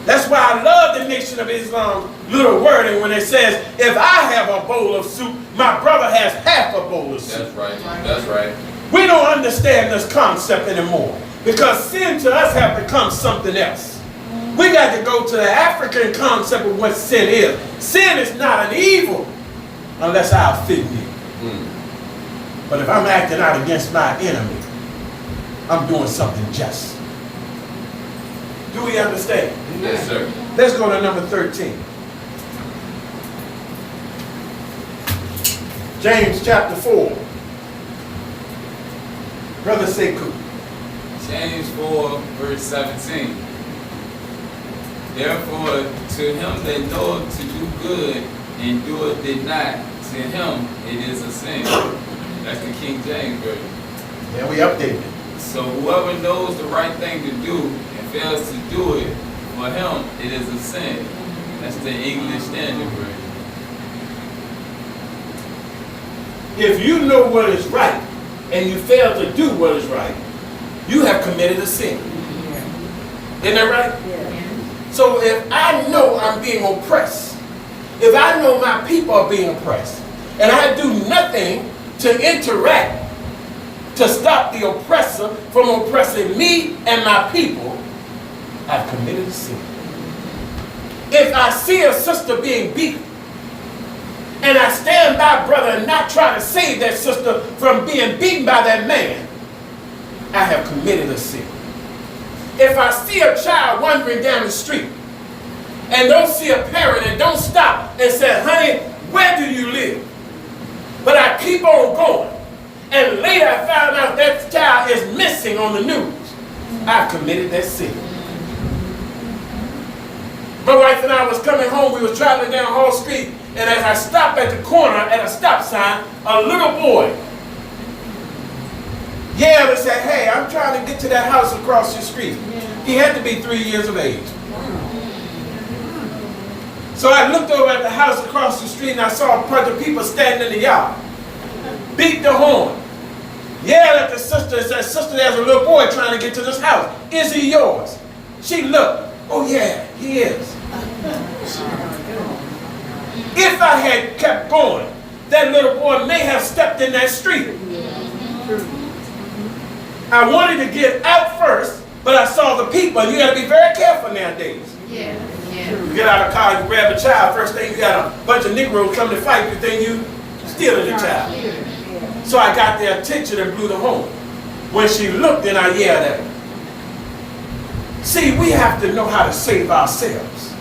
That's why I love the Nation of Islam's little wording when it says, if I have a bowl of soup, my brother has half a bowl of soup. That's right. That's right. We don't understand this concept anymore because sin to us has become something else. We got to go to the African concept of what sin is. Sin is not an evil unless I offend you. But if I'm acting out against my enemy, I'm doing something just. Do we understand? Yes, sir. Let's go to number 13. James chapter 4. Brother Sekou. James 4, verse 17. Therefore, to him that knoweth to do good and doeth it not, to him it is a sin. That's the King James version. Yeah, we updated it. So whoever knows the right thing to do and fails to do it, for him it is a sin. That's the English Standard Version. If you know what is right and you fail to do what is right, you have committed a sin. Isn't that right? So if I know I'm being oppressed, if I know my people are being oppressed, and I do nothing to interact to stop the oppressor from oppressing me and my people, I've committed a sin. If I see a sister being beaten, and I stand by brother and not try to save that sister from being beaten by that man, I have committed a sin. If I see a child wandering down the street and don't see a parent and don't stop and say, honey, where do you live? But I keep on going. And later I found out that child is missing on the news. I've committed that sin. My wife and I was coming home. We were traveling down Hall Street. And as I stopped at the corner at a stop sign, a little boy yelled and said, hey, I'm trying to get to that house across the street. He had to be 3 years of age. So I looked over at the house across the street and I saw a bunch of people standing in the yard. Beat the horn. Yelled at the sister and said, sister, there's a little boy trying to get to this house. Is he yours? She looked. Oh yeah, he is. If I had kept going, that little boy may have stepped in that street. I wanted to get out first, but I saw the people. You got to be very careful nowadays. You get out of the car, you grab a child, first thing you got a bunch of Negroes come to fight, you think you stealing the child. So I got their attention and blew the horn. When she looked, then I yelled at her. See, we have to know how to save ourselves.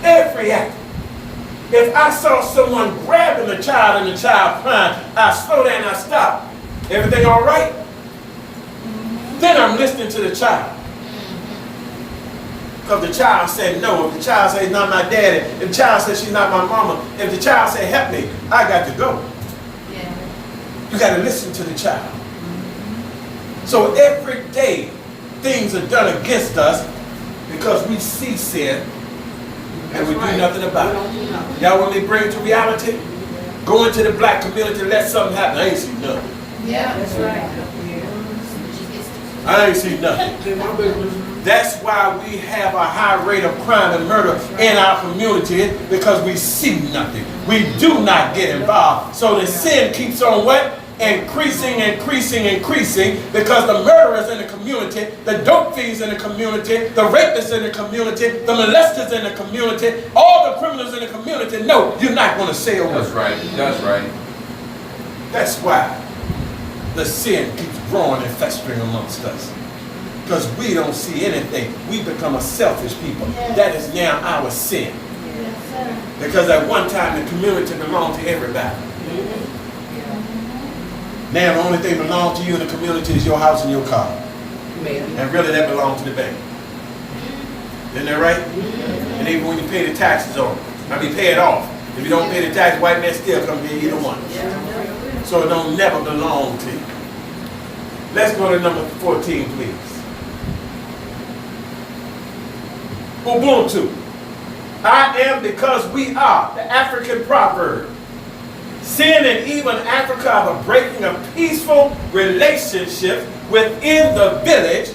Every act. If I saw someone grabbing a child and the child crying, I slow down, I stop. Everything all right? Then I'm listening to the child. Because the child said no. If the child says not my daddy, if the child says she's not my mama, if the child said help me, I got to go. You got to listen to the child. So every day things are done against us because we see sin and we do nothing about it. Y'all want me to bring it to reality? Go into the black community, let something happen. I ain't see nothing. That's right. I ain't see nothing. That's why we have a high rate of crime and murder in our community, because we see nothing. We do not get involved. So the sin keeps on what? Increasing, because the murderers in the community, the dope fiends in the community, the rapists in the community, the molesters in the community, all the criminals in the community, no, you're not going to say a word. That's right. That's right. That's why the sin keeps growing and festering amongst us. Because we don't see anything. We become a selfish people. That is now our sin. Because at one time the community belonged to everybody. Now the only thing belongs to you in the community is your house and your car. And really that belongs to the bank. Isn't that right? And even when you pay the taxes on it, pay it off. If you don't pay the tax, white man still come get either one. So it don't never belong to you. Let's go to number 14, please. Ubuntu. I am because we are. The African proverb. Sin and evil in Africa are the breaking of peaceful relationships within the village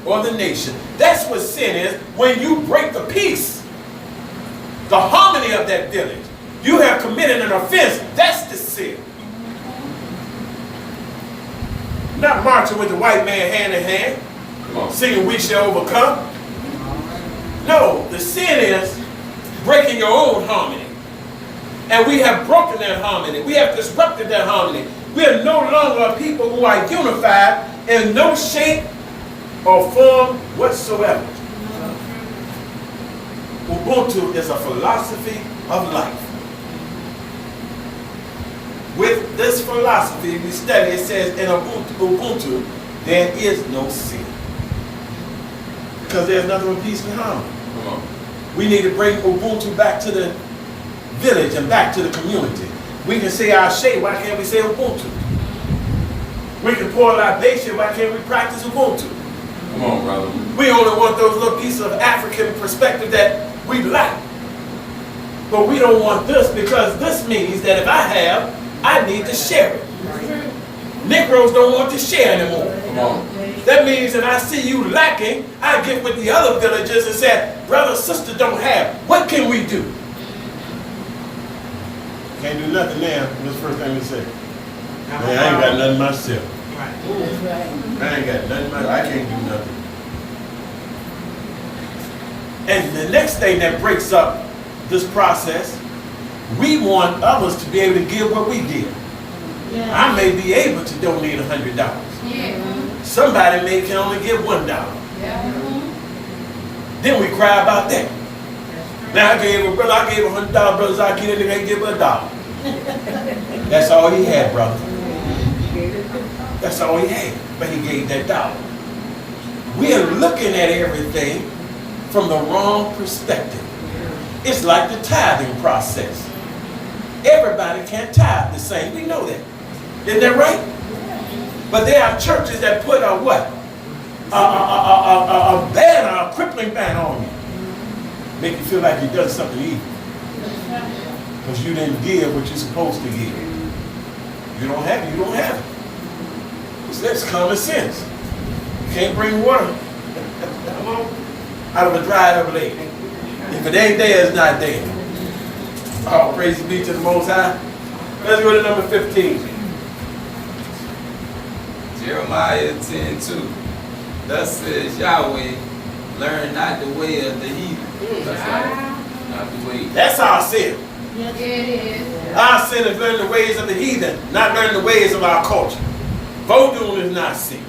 or the nation. That's what sin is, when you break the peace, the harmony of that village. You have committed an offense. That's the sin. Not marching with the white man hand in hand, singing we shall overcome. No, the sin is breaking your own harmony. And we have broken that harmony. We have disrupted that harmony. We are no longer a people who are unified in no shape or form whatsoever. Ubuntu is a philosophy of life. With this philosophy, we study, it says in Ubuntu, there is no sin. Because there's nothing but peace and harmony. We need to bring Ubuntu back to the village and back to the community. We can say our shea, why can't we say Ubuntu? We can pour libation, why can't we practice Ubuntu? Come on, brother. We only want those little pieces of African perspective that we like. But we don't want this, because this means that if I have, I need to share it. Negroes don't want to share anymore. Come on. That means if I see you lacking, I get with the other villagers and say, brother, sister don't have. What can we do? Can't do nothing now. What's the first thing we say? Man, I ain't got nothing myself. I ain't got nothing myself. I can't do nothing. And the next thing that breaks up this process, we want others to be able to give what we give. I may be able to donate $100. Somebody can only give $1. Then we cry about that. Now I gave a brother, I gave $100, brothers, I can't even give $1. That's all he had, brother. That's all he had, but he gave that $1. We are looking at everything from the wrong perspective. It's like the tithing process. Everybody can't tithe the same. We know that. Isn't that right? But there are churches that put a what? A banner, a crippling banner on you. Make you feel like you've done something evil. Because you didn't give what you're supposed to give. You don't have it, you don't have it. That's common sense. You can't bring water out of a dried up lake. If it ain't there, it's not there. All praise be to the Most High. Let's go to number 15. Jeremiah 10:2. Thus says Yahweh, learn not the way of the heathen. That's right. Not the way. That's our sin. Yes, it is. Our sin is learning the ways of the heathen, not learning the ways of our culture. Voodoo is not sin.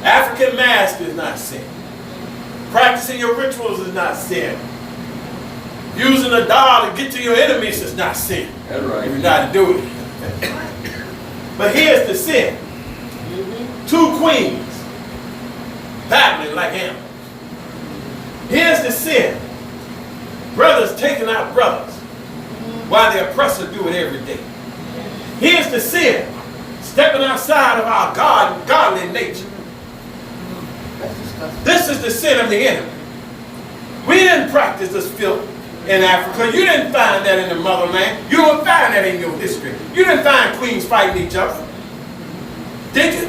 African mask is not sin. Practicing your rituals is not sin. Using a doll to get to your enemies is not sin. That's right. You're not to do it. But here's the sin. Two queens battling like animals. Here's the sin. Brothers taking out brothers while the oppressor do it every day. Here's the sin. Stepping outside of our godly nature. This is the sin of the enemy. We didn't practice this filth in Africa. You didn't find that in the motherland. You don't find that in your history. You didn't find queens fighting each other. Did you?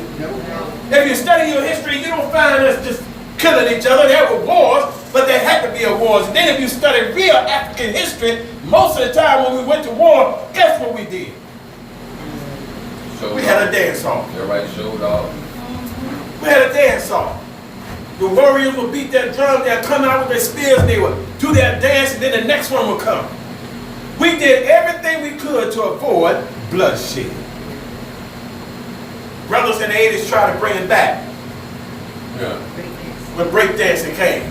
If you study your history, you don't find us just killing each other. There were wars, but there had to be a wars. And then if you study real African history, most of the time when we went to war, guess what we did? We had a dance off. Everybody showed off. We had a dance off. The warriors would beat their drums, they'd come out with their spears, and they would do their dance, and then the next one would come. We did everything we could to avoid bloodshed. Brothers in the 80s tried to bring it back Yeah. when breakdancing came.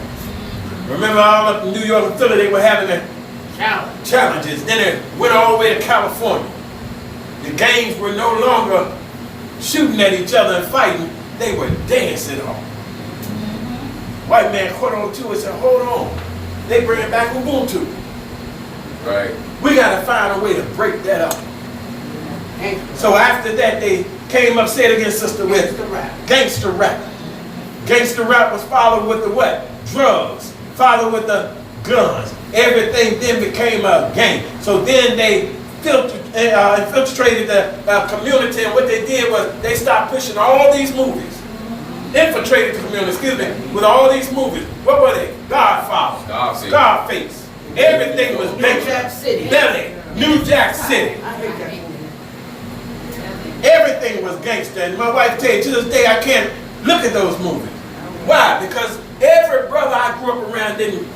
Remember all up in New York and Philly, they were having the challenges. Then it went all the way to California. The gangs were no longer shooting at each other and fighting, they were dancing off. White man caught on to it and said, hold on. They bring back Ubuntu. Right. We got to find a way to break that up. So after that, they came upset against Sister with gangster rap. Gangster rap was followed with the what? Drugs. Followed with the guns. Everything then became a gang. So then they infiltrated the community, and what they did was they stopped pushing all these movies. Infiltrated the community, excuse me, with all these movies. What were they? Godfather, Scarface. Everything was New Jack City. Belly, New Jack City. I hate that movie. Everything was gangster. And my wife tell you, to this day, I can't look at those movies. Why? Because every brother I grew up around didn't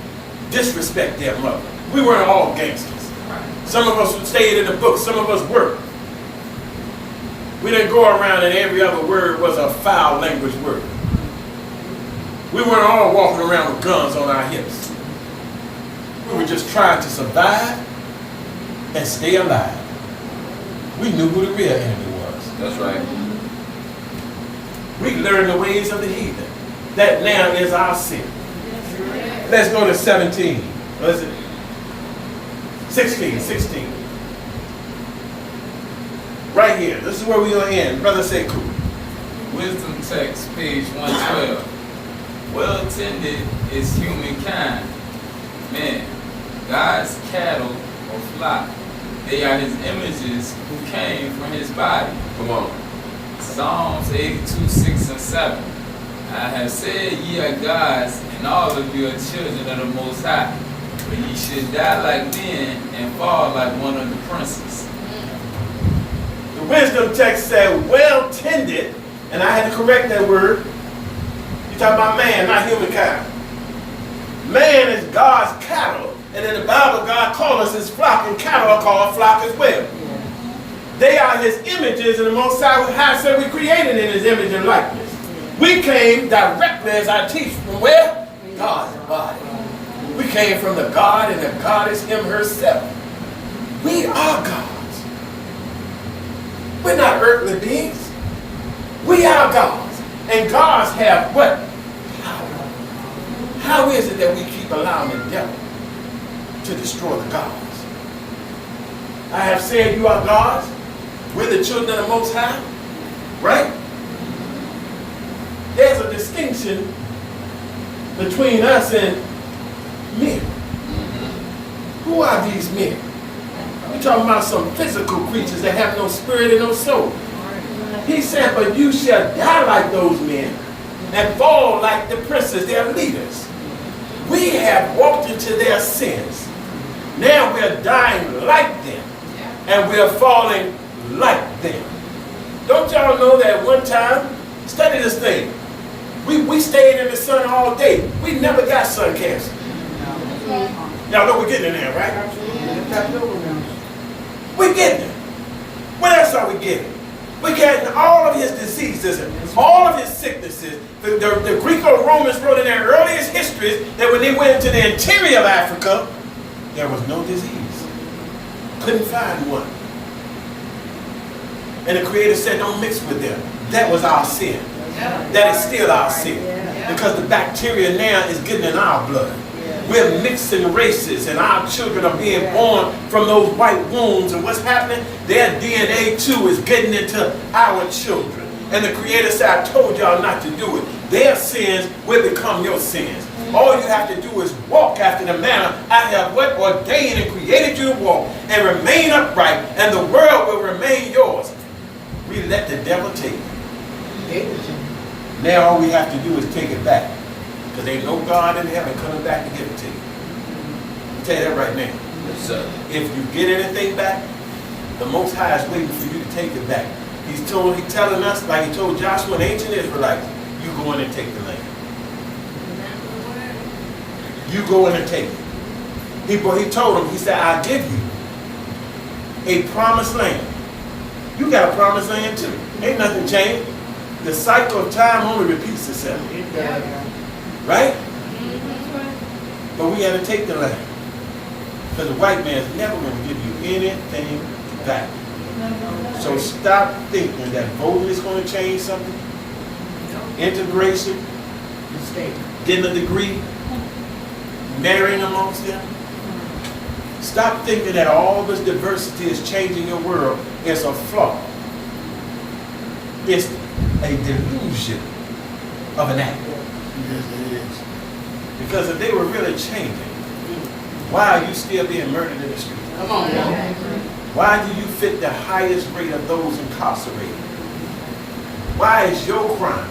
disrespect their mother. We weren't all gangsters. Some of us stayed in the book, some of us worked. We didn't go around and every other word was a foul language word. We weren't all walking around with guns on our hips. We were just trying to survive and stay alive. We knew who the real enemy was. That's right. We learned the ways of the heathen. That now is our sin. Let's go to 17. What is it? 16. Right here. This is where we're going to end. Brother say cool. Wisdom text, page 112. Well tended is humankind. Man, God's cattle or flock. They are his images who came from his body. Come on. Psalms 82, 6 and 7. I have said ye are gods, and all of you are children of the Most High. But ye should die like men and fall like one of the princes. The wisdom text said, well tended, and I had to correct that word. You're talking about man, not humankind. Man is God's cattle, and in the Bible, God calls us his flock, and cattle are called flock as well. They are his images, and the Most High said we created in his image and likeness. We came directly, as I teach, from where? God's body. We came from the God, and the God is him herself. We are gods. We're not earthly beings. We are gods. And gods have what? Power. How is it that we keep allowing the devil to destroy the gods? I have said you are gods. We're the children of the Most High. Right? There's a distinction between us and men. Who are these men? We're talking about some physical creatures that have no spirit and no soul. He said, but you shall die like those men and fall like the princes, their leaders. We have walked into their sins. Now we're dying like them and we're falling like them. Don't y'all know that one time, study this thing, we stayed in the sun all day. We never got sun cancer. Y'all know we're getting in there, right? We're getting it. What else are we getting? We're getting all of his diseases and all of his sicknesses. The Greco-Romans wrote in their earliest histories that when they went into the interior of Africa, there was no disease. Couldn't find one. And the Creator said, don't mix with them. That was our sin. That is still our sin. Because the bacteria now is getting in our blood. We're mixing races and our children are being born from those white wombs. And what's happening? Their DNA too is getting into our children. And the Creator said, I told y'all not to do it. Their sins will become your sins. All you have to do is walk after the manner I have what ordained and created you to walk, and remain upright, and the world will remain yours. We let the devil take it. Now all we have to do is take it back. Because there ain't no God in heaven coming back to give it to you. I'll tell you that right now. Yes, sir. If you get anything back, the Most High is waiting for you to take it back. He's telling us, like he told Joshua and ancient Israelites, you go in and take the land. You go in and take it. He told them, he said, I give you a promised land. You got a promised land too. Ain't nothing changed. The cycle of time only repeats itself. Right? But we got to take the land. Because the white man's never going to give you anything back. So stop thinking that voting is going to change something. Integration, getting a degree, marrying amongst them. Stop thinking that all this diversity is changing your world. It's a flaw. It's a delusion of an act. Yes, it is. Because if they were really changing, why are you still being murdered in the street? Come on, y'all. Why do you fit the highest rate of those incarcerated? Why is your crime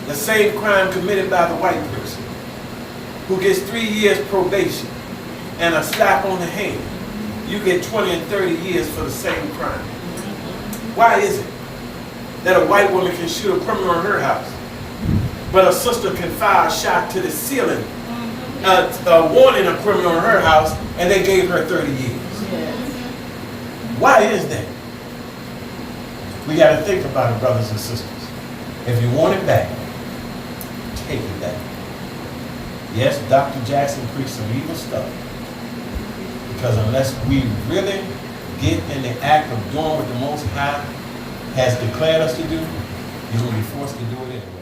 the same crime committed by the white person who gets 3 years probation and a slap on the hand? You get 20 and 30 years for the same crime. Why is it that a white woman can shoot a criminal in her house, but a sister can fire a shot to the ceiling, warning a criminal in her house, and they gave her 30 years? Why is that? We got to think about it, brothers and sisters. If you want it back, take it back. Yes, Dr. Jackson preached some evil stuff. Because unless we really get in the act of doing what the Most High has declared us to do, you're going to be forced to do it anyway.